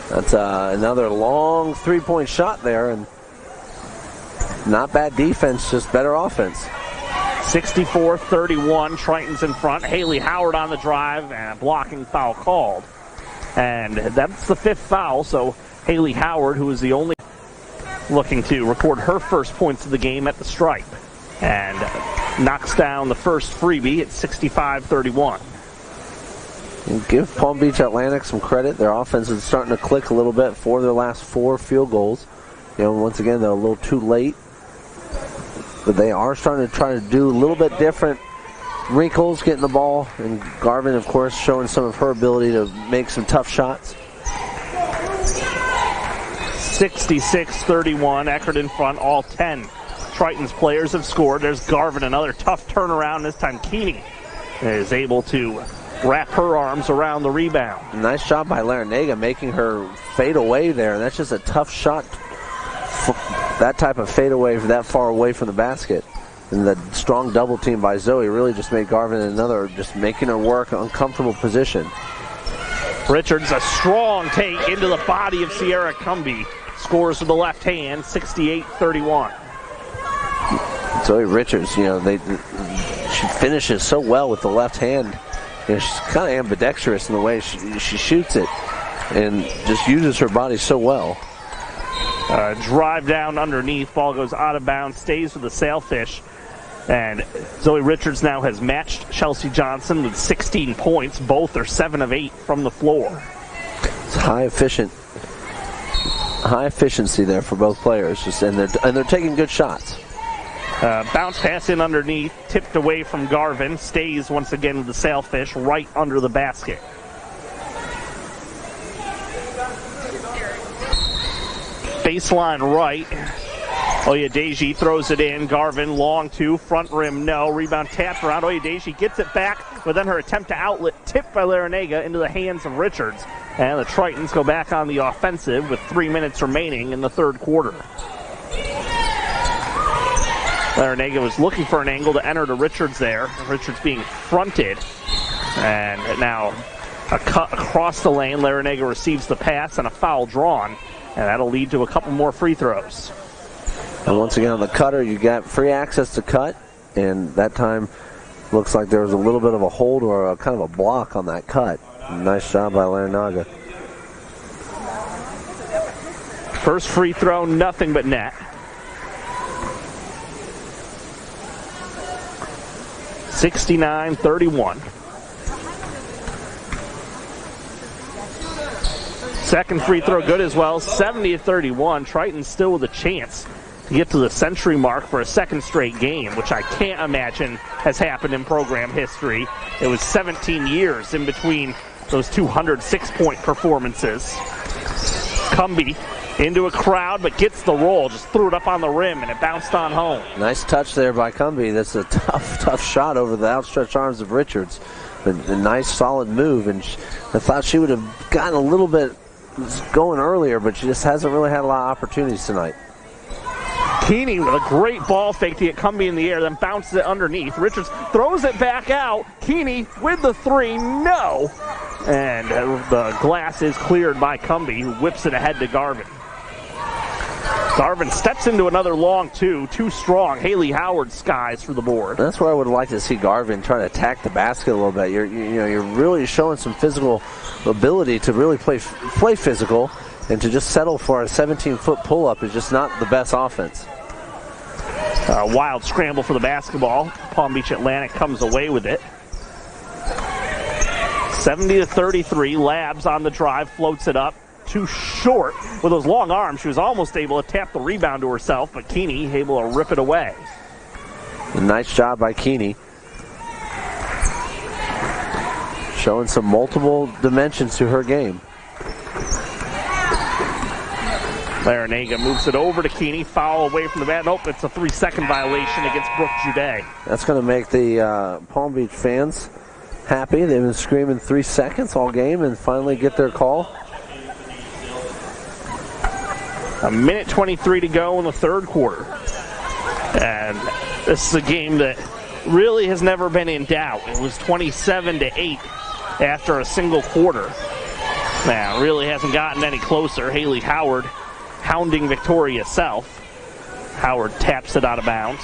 That's another long three-point shot there. And not bad defense, just better offense. 64-31. Triton's in front. Haley Howard on the drive and a blocking foul called. And that's the 5th foul. So Haley Howard, who is the only looking to record her first points of the game at the stripe, and knocks down the first freebie at 65-31. And give Palm Beach Atlantic some credit. Their offense is starting to click a little bit for their last 4 field goals. You know, once again, they're a little too late, but they are starting to try to do a little bit different wrinkles, getting the ball, and Garvin, of course, showing some of her ability to make some tough shots. 66-31, Eckerd in front, all 10 Triton's players have scored. There's Garvin, another tough turnaround. This time Keeney is able to wrap her arms around the rebound. Nice job by Larinaga making her fade away there. That's just a tough shot, that type of fade away that far away from the basket. And the strong double team by Zoe really just made Garvin another, just making her work, uncomfortable position. Richards, a strong take into the body of Sierra Cumby. Scores with the left hand, 68-31. Zoe Richards, you know, she finishes so well with the left hand. You know, she's kind of ambidextrous in the way she shoots it, and just uses her body so well. Drive down underneath, ball goes out of bounds, stays with the Sailfish. And Zoe Richards now has matched Chelsea Johnson with 16 points. Both are 7 of 8 from the floor. It's high efficiency there for both players, and they're taking good shots. Bounce pass in underneath, tipped away from Garvin, stays once again with the Sailfish right under the basket. Baseline right. Oyedeji throws it in. Garvin, long 2, front rim, no. Rebound tapped around. Oyedeji gets it back, but then her attempt to outlet tipped by Larinaga into the hands of Richards. And the Tritons go back on the offensive with 3 minutes remaining in the third quarter. Larinaga was looking for an angle to enter to Richards there. Richards being fronted. And now a cut across the lane. Larinaga receives the pass and a foul drawn. And that'll lead to a couple more free throws. And once again on the cutter, you got free access to cut. And that time, Looks like there was a little bit of a hold or a kind of a block on that cut. Nice job by Larinaga. First free throw, nothing but net. (69-31). Second free throw good as well, 70-31. Triton still with a chance to get to the century mark for a second straight game, which I can't imagine has happened in program history. It was 17 years in between those 206-point performances. Cumby into a crowd, but gets the roll, just threw it up on the rim, and it bounced on home. Nice touch there by Cumby. That's a tough shot over the outstretched arms of Richards. A nice, solid move, and I thought she would have gotten a little bit going earlier, but she just hasn't really had a lot of opportunities tonight. Keeney with a great ball fake to get Cumby in the air, then bounces it underneath. Richards throws it back out. Keeney with the three, no! And the glass is cleared by Cumby, who whips it ahead to Garvin. Garvin steps into another long two, too strong. Haley Howard skies for the board. That's where I would like to see Garvin try to attack the basket a little bit. You're really showing some physical ability to really play physical, and to just settle for a 17-foot pull-up is just not the best offense. A wild scramble for the basketball. Palm Beach Atlantic comes away with it. 70-33. Labs on the drive, floats it up. Too short with those long arms. She was almost able to tap the rebound to herself, but Keeney able to rip it away. A nice job by Keeney. Showing some multiple dimensions to her game. Larinaga moves it over to Keeney. Foul away from the bat. Nope, it's a 3-second violation against Brooke Jude. That's going to make the Palm Beach fans happy. They've been screaming 3 seconds all game and finally get their call. A minute 23 to go in the third quarter. And this is a game that really has never been in doubt. It was 27-8 after a single quarter. Now, really hasn't gotten any closer. Haley Howard hounding Victoria South. Howard taps it out of bounds.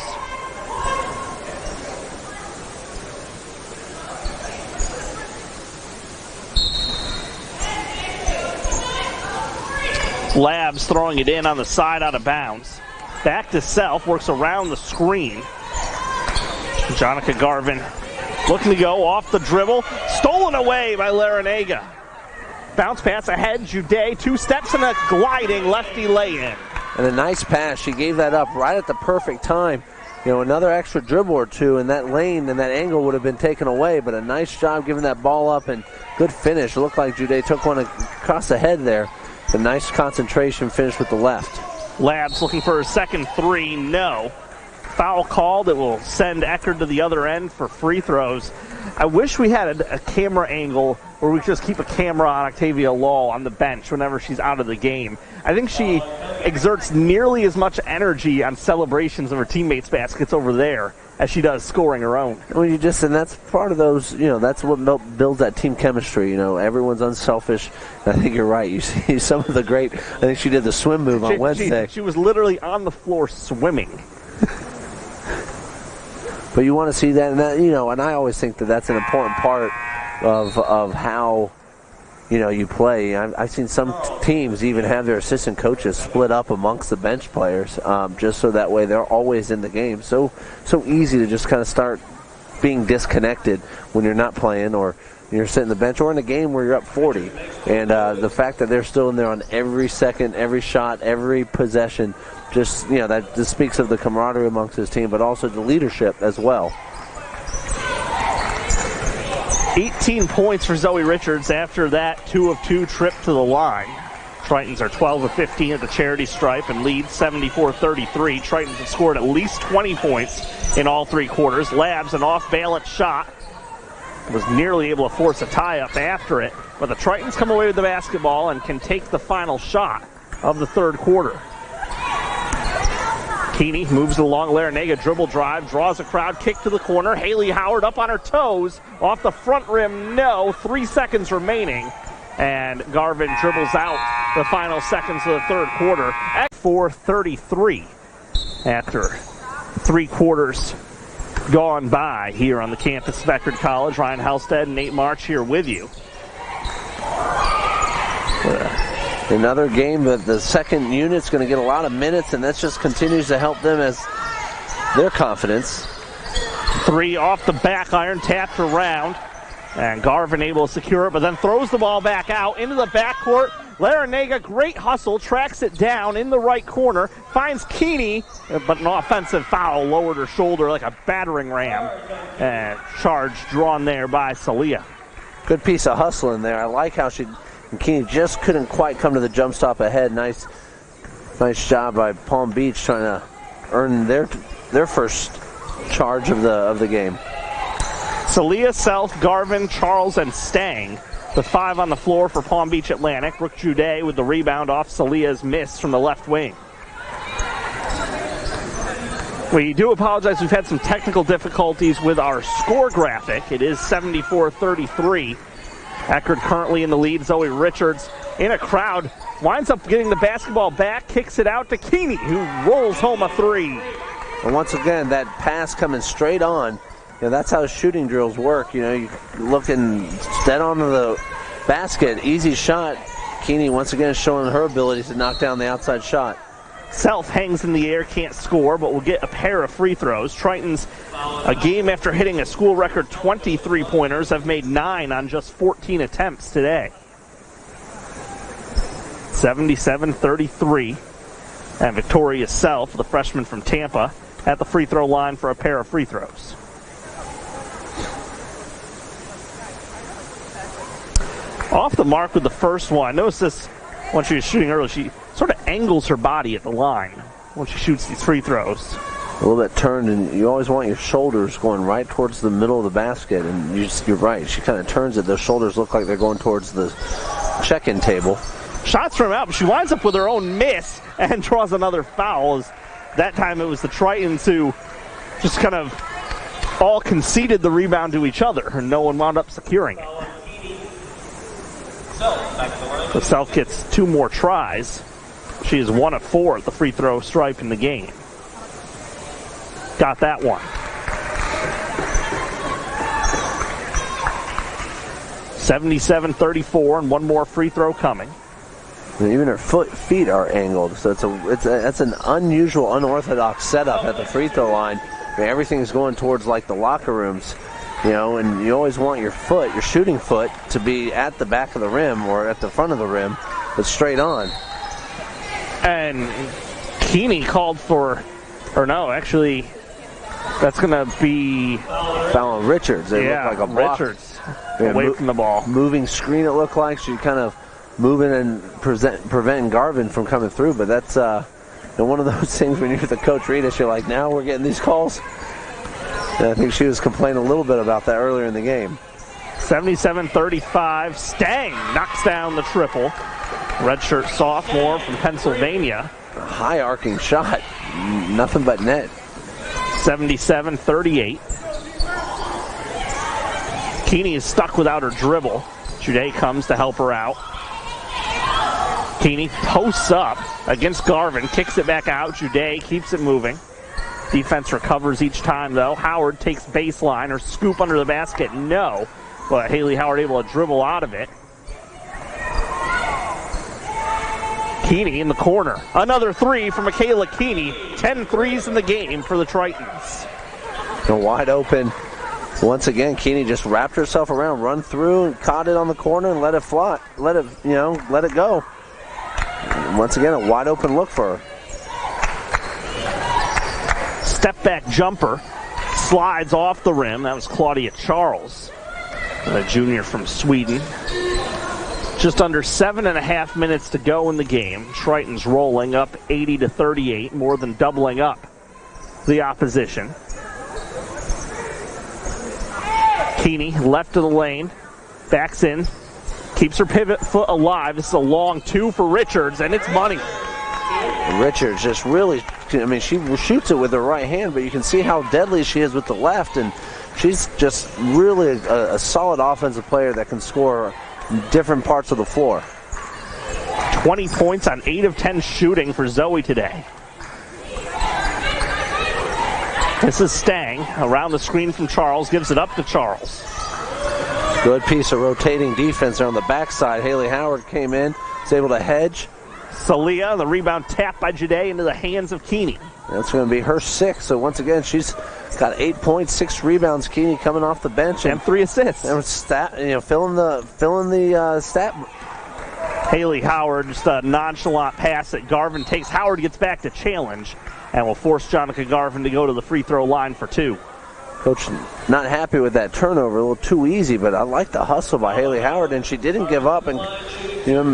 Labs throwing it in on the side out of bounds. Back to Self, works around the screen. Jonica Garvin looking to go off the dribble. Stolen away by Larinaga. Bounce pass ahead, Jude, 2 steps and a gliding lefty lay-in. And a nice pass. She gave that up right at the perfect time. Another extra dribble or two in that lane and that angle would have been taken away, but a nice job giving that ball up and good finish. It looked like Jude took one across the head there. A nice concentration finish with the left. Labs looking for her second three, no. Foul called. It will send Eckerd to the other end for free throws. I wish we had a camera angle where we could just keep a camera on Octavia Law on the bench whenever she's out of the game. I think she exerts nearly as much energy on celebrations of her teammates' baskets over there as she does scoring her own. Well, and that's part of those, that's what builds that team chemistry. Everyone's unselfish. And I think you're right. You see some of the great, I think she did the swim move on Wednesday. She was literally on the floor swimming. But you want to see that, and and I always think that that's an important part of how, you play. I've seen some teams even have their assistant coaches split up amongst the bench players, just so that way they're always in the game. So easy to just kind of start being disconnected when you're not playing or you're sitting the bench or in a game where you're up 40. And the fact that they're still in there on every second, every shot, every possession, just, that just speaks of the camaraderie amongst his team, but also the leadership as well. 18 points for Zoe Richards after that 2 of 2 trip to the line. Tritons are 12 of 15 at the charity stripe and lead 74-33. Tritons have scored at least 20 points in all 3 quarters. Labs, an off-balance shot, was nearly able to force a tie-up after it, but the Tritons come away with the basketball and can take the final shot of the third quarter. Keeney moves it along. Larinaga dribble drive, draws a crowd, kick to the corner. Haley Howard up on her toes, off the front rim, no. 3 seconds remaining, and Garvin dribbles out the final seconds of the third quarter at 4:33 after 3 quarters gone by here on the campus of Eckerd College. Ryan Halstead and Nate March here with you. Another game that the second unit's going to get a lot of minutes, and that just continues to help them as their confidence. 3 off the back iron, tapped around, and Garvin able to secure it, but then throws the ball back out into the backcourt. Larinaga, great hustle, tracks it down in the right corner, finds Keeney, but an offensive foul, lowered her shoulder like a battering ram, and charge drawn there by Salia. Good piece of hustle in there. I like how Keeney just couldn't quite come to the jump stop ahead. Nice job by Palm Beach trying to earn their first charge of the game. Salia, South, Garvin, Charles, and Stang. The 5 on the floor for Palm Beach Atlantic. Brooke Jude with the rebound off Salia's miss from the left wing. We do apologize. We've had some technical difficulties with our score graphic. It is 74-33. Eckerd currently in the lead. Zoe Richards in a crowd. Winds up getting the basketball back. Kicks it out to Keeney, who rolls home a 3. And once again, that pass coming straight on. That's how shooting drills work. You looking dead onto the basket, easy shot. Keeney once again showing her ability to knock down the outside shot. Self hangs in the air, can't score, but will get a pair of free throws. Tritons, a game after hitting a school record 20 3-pointers, have made 9 on just 14 attempts today. 77-33. And Victoria Self, the freshman from Tampa, at the free throw line for a pair of free throws. Off the mark with the first one. Notice this when she was shooting early. She sort of angles her body at the line when she shoots these free throws. A little bit turned, and you always want your shoulders going right towards the middle of the basket. And you're right. She kind of turns it. Those shoulders look like they're going towards the check-in table. Shots from out, but she winds up with her own miss and draws another foul. As that time it was the Tritons who just kind of all conceded the rebound to each other, and no one wound up securing it. The South gets 2 more tries. She is 1 of 4 at the free throw stripe in the game. Got that one. 77-34, and 1 more free throw coming. And even her feet are angled, so that's an unusual, unorthodox setup at the free throw line. Everything's going towards like the locker rooms. And you always want your shooting foot, to be at the back of the rim or at the front of the rim, but straight on. And Keeney called for, or no, actually, that's going to be foul on Richards. It looked like a block. Richards away from the ball. Moving screen, it looked like. She kind of moving and preventing Garvin from coming through, but that's one of those things when you're the coach Rita, you're like, now we're getting these calls. And I think she was complaining a little bit about that earlier in the game. 77-35. Stang knocks down the triple. Redshirt sophomore from Pennsylvania. A high arcing shot. Nothing but net. 77-38. Keeney is stuck without her dribble. Jude comes to help her out. Keeney posts up against Garvin, kicks it back out. Jude keeps it moving. Defense recovers each time, though. Howard takes baseline or scoop under the basket. No. But Haley Howard able to dribble out of it. Keeney in the corner. Another 3 for Michaela Keeney. 10 threes in the game for the Tritons. Wide open. Once again, Keeney just wrapped herself around, run through, and caught it on the corner and let it fly. Let it go. Once again, a wide open look for her. Step back jumper, slides off the rim. That was Claudia Charles, a junior from Sweden. Just under 7.5 minutes to go in the game. Tritons rolling up 80-38, more than doubling up the opposition. Keeney left of the lane, backs in, keeps her pivot foot alive. This is a long 2 for Richards, and it's money. Richards just really, she shoots it with her right hand, but you can see how deadly she is with the left, and she's just really a solid offensive player that can score different parts of the floor. 20 points on 8 of 10 shooting for Zoe today. This is Stang. around the screen from Charles, gives it up to Charles. Good piece of rotating defense there on the backside. Haley Howard came in, was able to hedge. Salia, the rebound tapped by Jude into the hands of Keeney. That's going to be her 6th. So once again, she's got 8 points, 6 rebounds. Keeney coming off the bench and 3 assists. And filling the stat. Haley Howard, just a nonchalant pass that Garvin takes. Howard gets back to challenge and will force Jonica Garvin to go to the free throw line for 2. Coach not happy with that turnover, a little too easy, but I like the hustle by Haley Howard, and she didn't give up, and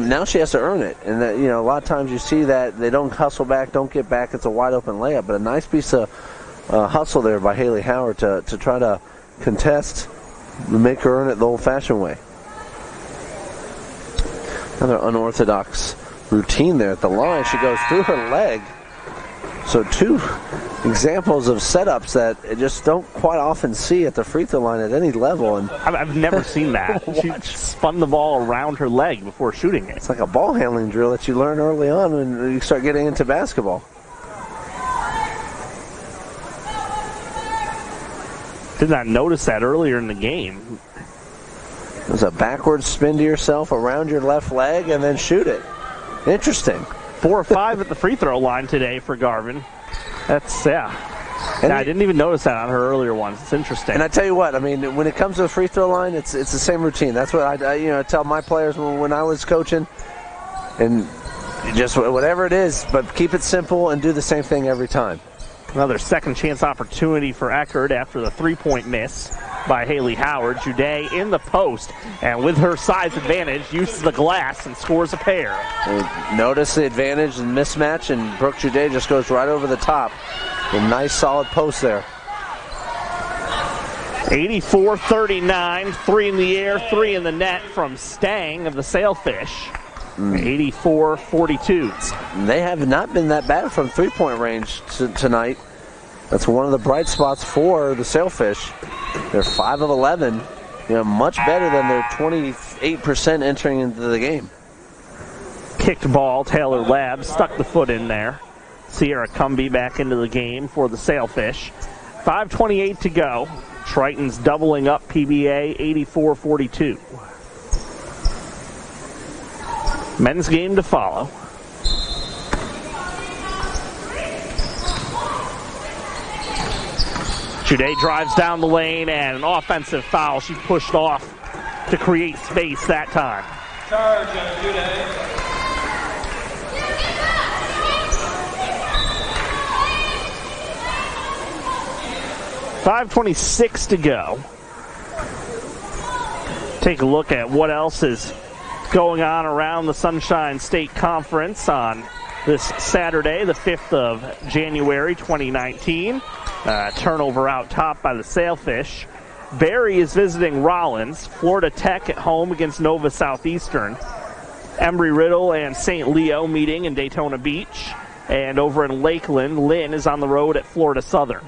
now she has to earn it. And a lot of times you see that they don't hustle back, don't get back, it's a wide open layup, but a nice piece of hustle there by Haley Howard to try to contest, make her earn it the old-fashioned way. Another unorthodox routine there at the line. She goes through her leg. So 2 examples of setups that I just don't quite often see at the free throw line at any level. And I've never seen that. She spun the ball around her leg before shooting it. It's like a ball handling drill that you learn early on when you start getting into basketball. Did not notice that earlier in the game. There's a backwards spin to yourself around your left leg and then shoot it. Interesting. 4 or 5 at the free throw line today for Garvin. I didn't even notice that on her earlier ones. It's interesting. And I tell you what, I mean, when it comes to the free throw line, it's the same routine. That's what I tell my players when I was coaching, and just whatever it is, but keep it simple and do the same thing every time. Another second chance opportunity for Eckerd after the 3-point miss by Haley Howard. Jude in the post, and with her size advantage, uses the glass and scores a pair. And notice the advantage and mismatch, and Brooke Jude just goes right over the top. A nice solid post there. 84-39, 3 in the air, 3 in the net from Stang of the Sailfish. 84-42. They have not been that bad from three-point range tonight. That's one of the bright spots for the Sailfish. They're 5 of 11, much better than their 28% entering into the game. Kicked ball, Taylor Labs stuck the foot in there. Sierra Cumbie back into the game for the Sailfish. 5:28 to go. Triton's doubling up PBA, 84-42. Men's game to follow. Jude drives down the lane, and an offensive foul. She pushed off to create space that time. Charge on Jude. 5:26 to go. Take a look at what else is going on around the Sunshine State Conference on this Saturday, the 5th of January, 2019. Turnover out top by the Sailfish. Berry is visiting Rollins. Florida Tech at home against Nova Southeastern. Embry-Riddle and St. Leo meeting in Daytona Beach. And over in Lakeland, Lynn is on the road at Florida Southern.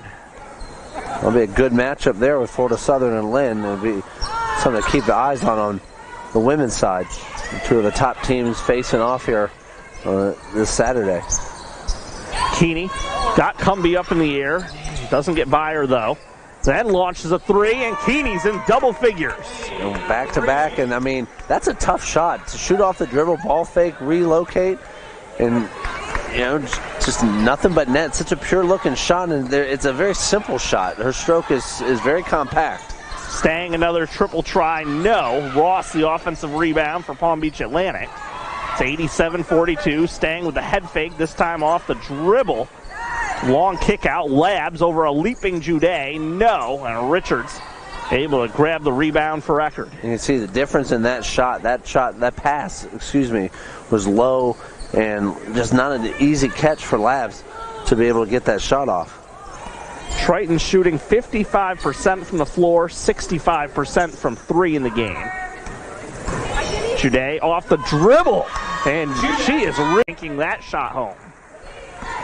It'll be a good matchup there with Florida Southern and Lynn. It'll be something to keep the eyes on the women's side. 2 of the top teams facing off here this Saturday. Keeney got Cumbie up in the air. Doesn't get by her, though. Then launches a 3, and Keeney's in double figures. Back to back, and I mean, that's a tough shot. To shoot off the dribble, ball fake, relocate, and, just nothing but net. Such a pure-looking shot, and it's a very simple shot. Her stroke is very compact. Stang, another triple try, no. Ross, the offensive rebound for Palm Beach Atlantic. It's 87-42. Stang with the head fake, this time off the dribble. Long kick out, Labs over a leaping Jude, no. And Richards able to grab the rebound for Eckerd. You can see the difference in that shot. That pass, was low and just not an easy catch for Labs to be able to get that shot off. Triton shooting 55% from the floor, 65% from 3 in the game. Jude off the dribble, and she is ranking that shot home.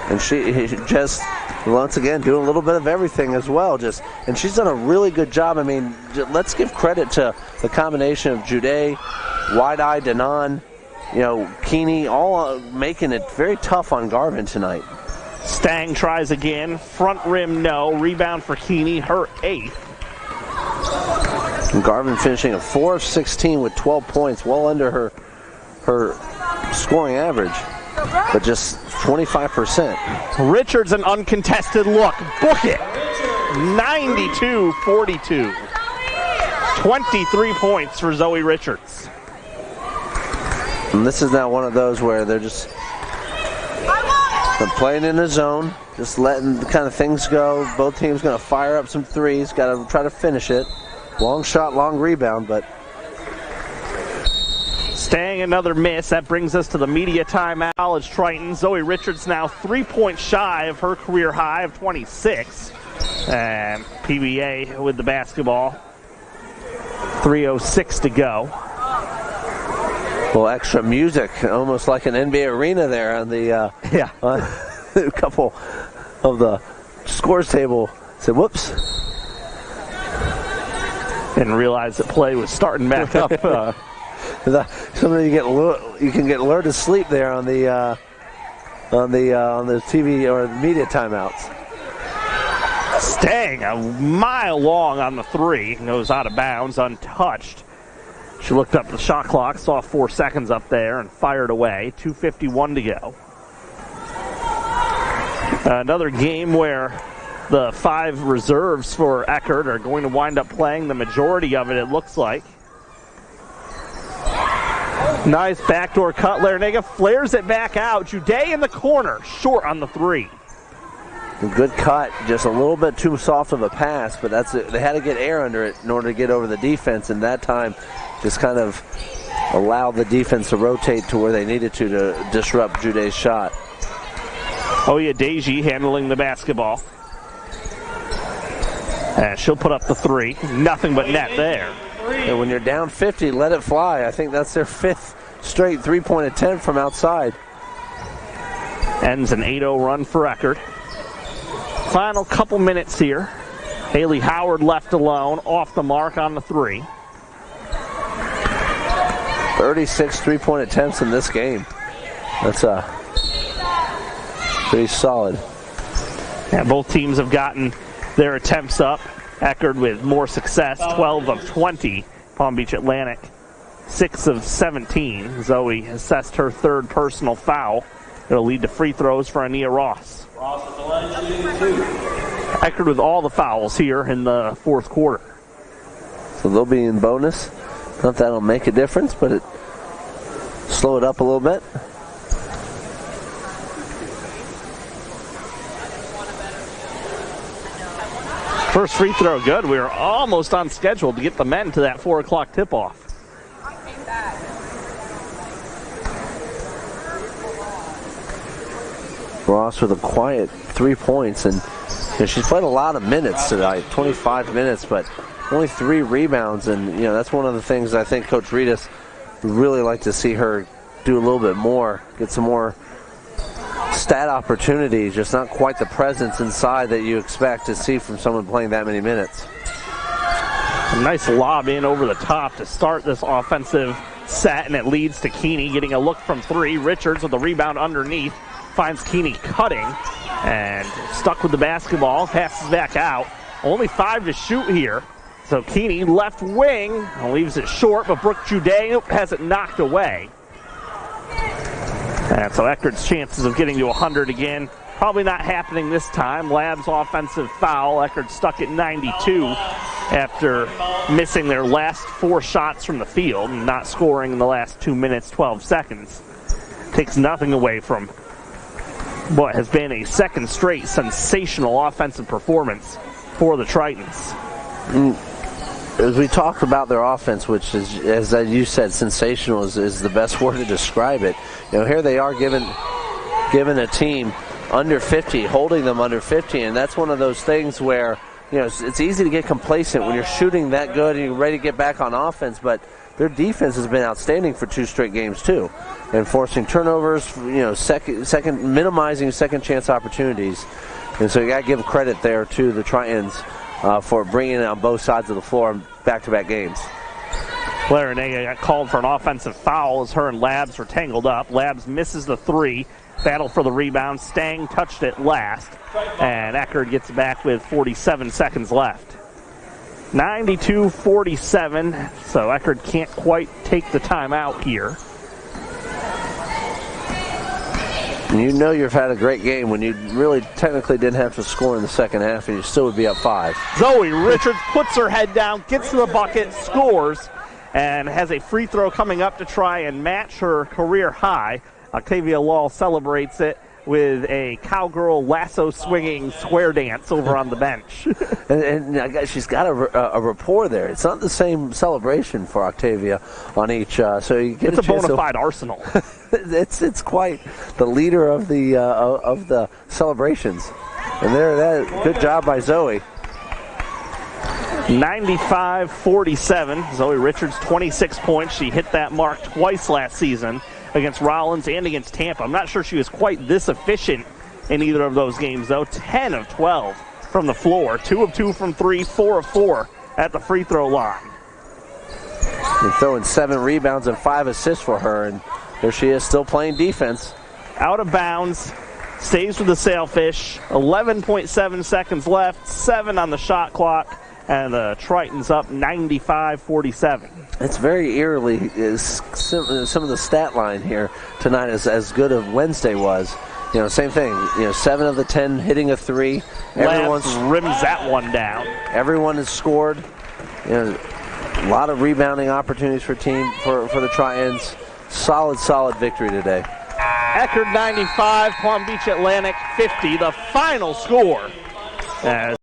And she just, once again, doing a little bit of everything as well. And she's done a really good job. I mean, let's give credit to the combination of Jude, Wide-Eye, Denon, Keeney, all making it very tough on Garvin tonight. Stang tries again. Front rim, no. Rebound for Keeney, her 8th. And Garvin finishing a 4 of 16 with 12 points, well under her scoring average, but just 25%. Richards, an uncontested look. Book it. 92-42. 23 points for Zoe Richards. And this is now one of those where they're playing in the zone, just letting the kind of things go. Both teams going to fire up some threes, got to try to finish it. Long shot, long rebound, but Stang another miss. That brings us to the media timeout as Triton. Zoe Richards now 3 points shy of her career high of 26. And PBA with the basketball. 3:06 to go. Well, extra music, almost like an NBA arena there on the a couple of the scores table. Said, whoops. Didn't realize that play was starting back up. Sometimes you can get lured to sleep there on the TV or media timeouts. Stang a mile long on the 3, goes out of bounds, untouched. She looked up the shot clock, saw 4 seconds up there, and fired away. 2:51 to go. Another game where the 5 reserves for Eckerd are going to wind up playing the majority of it, it looks like. Nice backdoor cut. Larinaga flares it back out. Jude in the corner, short on the 3. A good cut, just a little bit too soft of a pass, but that's it. They had to get air under it in order to get over the defense, and that time just kind of allowed the defense to rotate to where they needed to disrupt Jude's shot. Oya Deji handling the basketball. And she'll put up the 3. Nothing but net there. And when you're down 50, let it fly. I think that's their 5th straight three-point attempt from outside. Ends an 8-0 run for Eckerd. Final couple minutes here. Haley Howard left alone, off the mark on the 3. 36 three-point attempts in this game. That's pretty solid. Yeah, both teams have gotten their attempts up. Eckerd with more success, 12 of 20. Palm Beach Atlantic, 6 of 17. Zoe assessed her 3rd personal foul. It'll lead to free throws for Ania Ross. Ross at the line shooting 2. Eckerd with all the fouls here in the 4th quarter. So they'll be in bonus. Not that that'll make a difference, but it slow it up a little bit. First free throw good. We are almost on schedule to get the men to that 4 o'clock tip-off. Ross with a quiet 3 points, and she's played a lot of minutes tonight, 25 minutes, but only 3 rebounds, and that's one of the things I think Coach Reedus would really like to see her do a little bit more, get some more stat opportunities, just not quite the presence inside that you expect to see from someone playing that many minutes. A nice lob in over the top to start this offensive set, and it leads to Keeney getting a look from 3. Richards with the rebound underneath, finds Keeney cutting, and stuck with the basketball, passes back out. Only 5 to shoot here. So Keeney left wing, leaves it short, but Brooke Jude has it knocked away. And so Eckerd's chances of getting to 100 again, probably not happening this time. Labs offensive foul. Eckerd stuck at 92 after missing their last 4 shots from the field and not scoring in the last 2 minutes, 12 seconds. Takes nothing away from what has been a 2nd straight sensational offensive performance for the Tritons. As we talked about their offense, which is, as you said, sensational is the best word to describe it. Here they are given a team under 50, holding them under 50, and that's one of those things where it's easy to get complacent when you're shooting that good and you're ready to get back on offense, but their defense has been outstanding for 2 straight games too, and forcing turnovers, minimizing second chance opportunities, and so you got to give credit there to the Tritons for bringing it on both sides of the floor in back-to-back games. Larinaga got called for an offensive foul as her and Labs were tangled up. Labs misses the 3. Battle for the rebound. Stang touched it last, and Eckerd gets back with 47 seconds left. 92-47, so Eckerd can't quite take the timeout here. And you know you've had a great game when you really technically didn't have to score in the second half and you still would be up 5. Zoe Richards puts her head down, gets to the bucket, scores, and has a free throw coming up to try and match her career high. Octavia Law celebrates it with a cowgirl lasso swinging square dance over on the bench. and she's got a rapport there. It's not the same celebration for Octavia on each. So you get it's a bona fide arsenal. it's quite the leader of the celebrations. And that good job by Zoe. 95-47. Zoe Richards, 26 points. She hit that mark twice last season against Rollins and against Tampa. I'm not sure she was quite this efficient in either of those games, though. 10 of 12 from the floor. 2 of 2 from 3, 4 of 4 at the free throw line. And throwing 7 rebounds and 5 assists for her, and there she is still playing defense. Out of bounds. Stays with the Sailfish. 11.7 seconds left. 7 on the shot clock. And the Tritons up 95-47. It's very eerily, some of the stat line here tonight is as good as Wednesday was. You know, same thing. 7 of the 10 hitting a 3. Everyone's rims that one down. Everyone has scored. A lot of rebounding opportunities for the Tritons. Solid victory today. Eckerd 95, Palm Beach Atlantic 50. The final score. As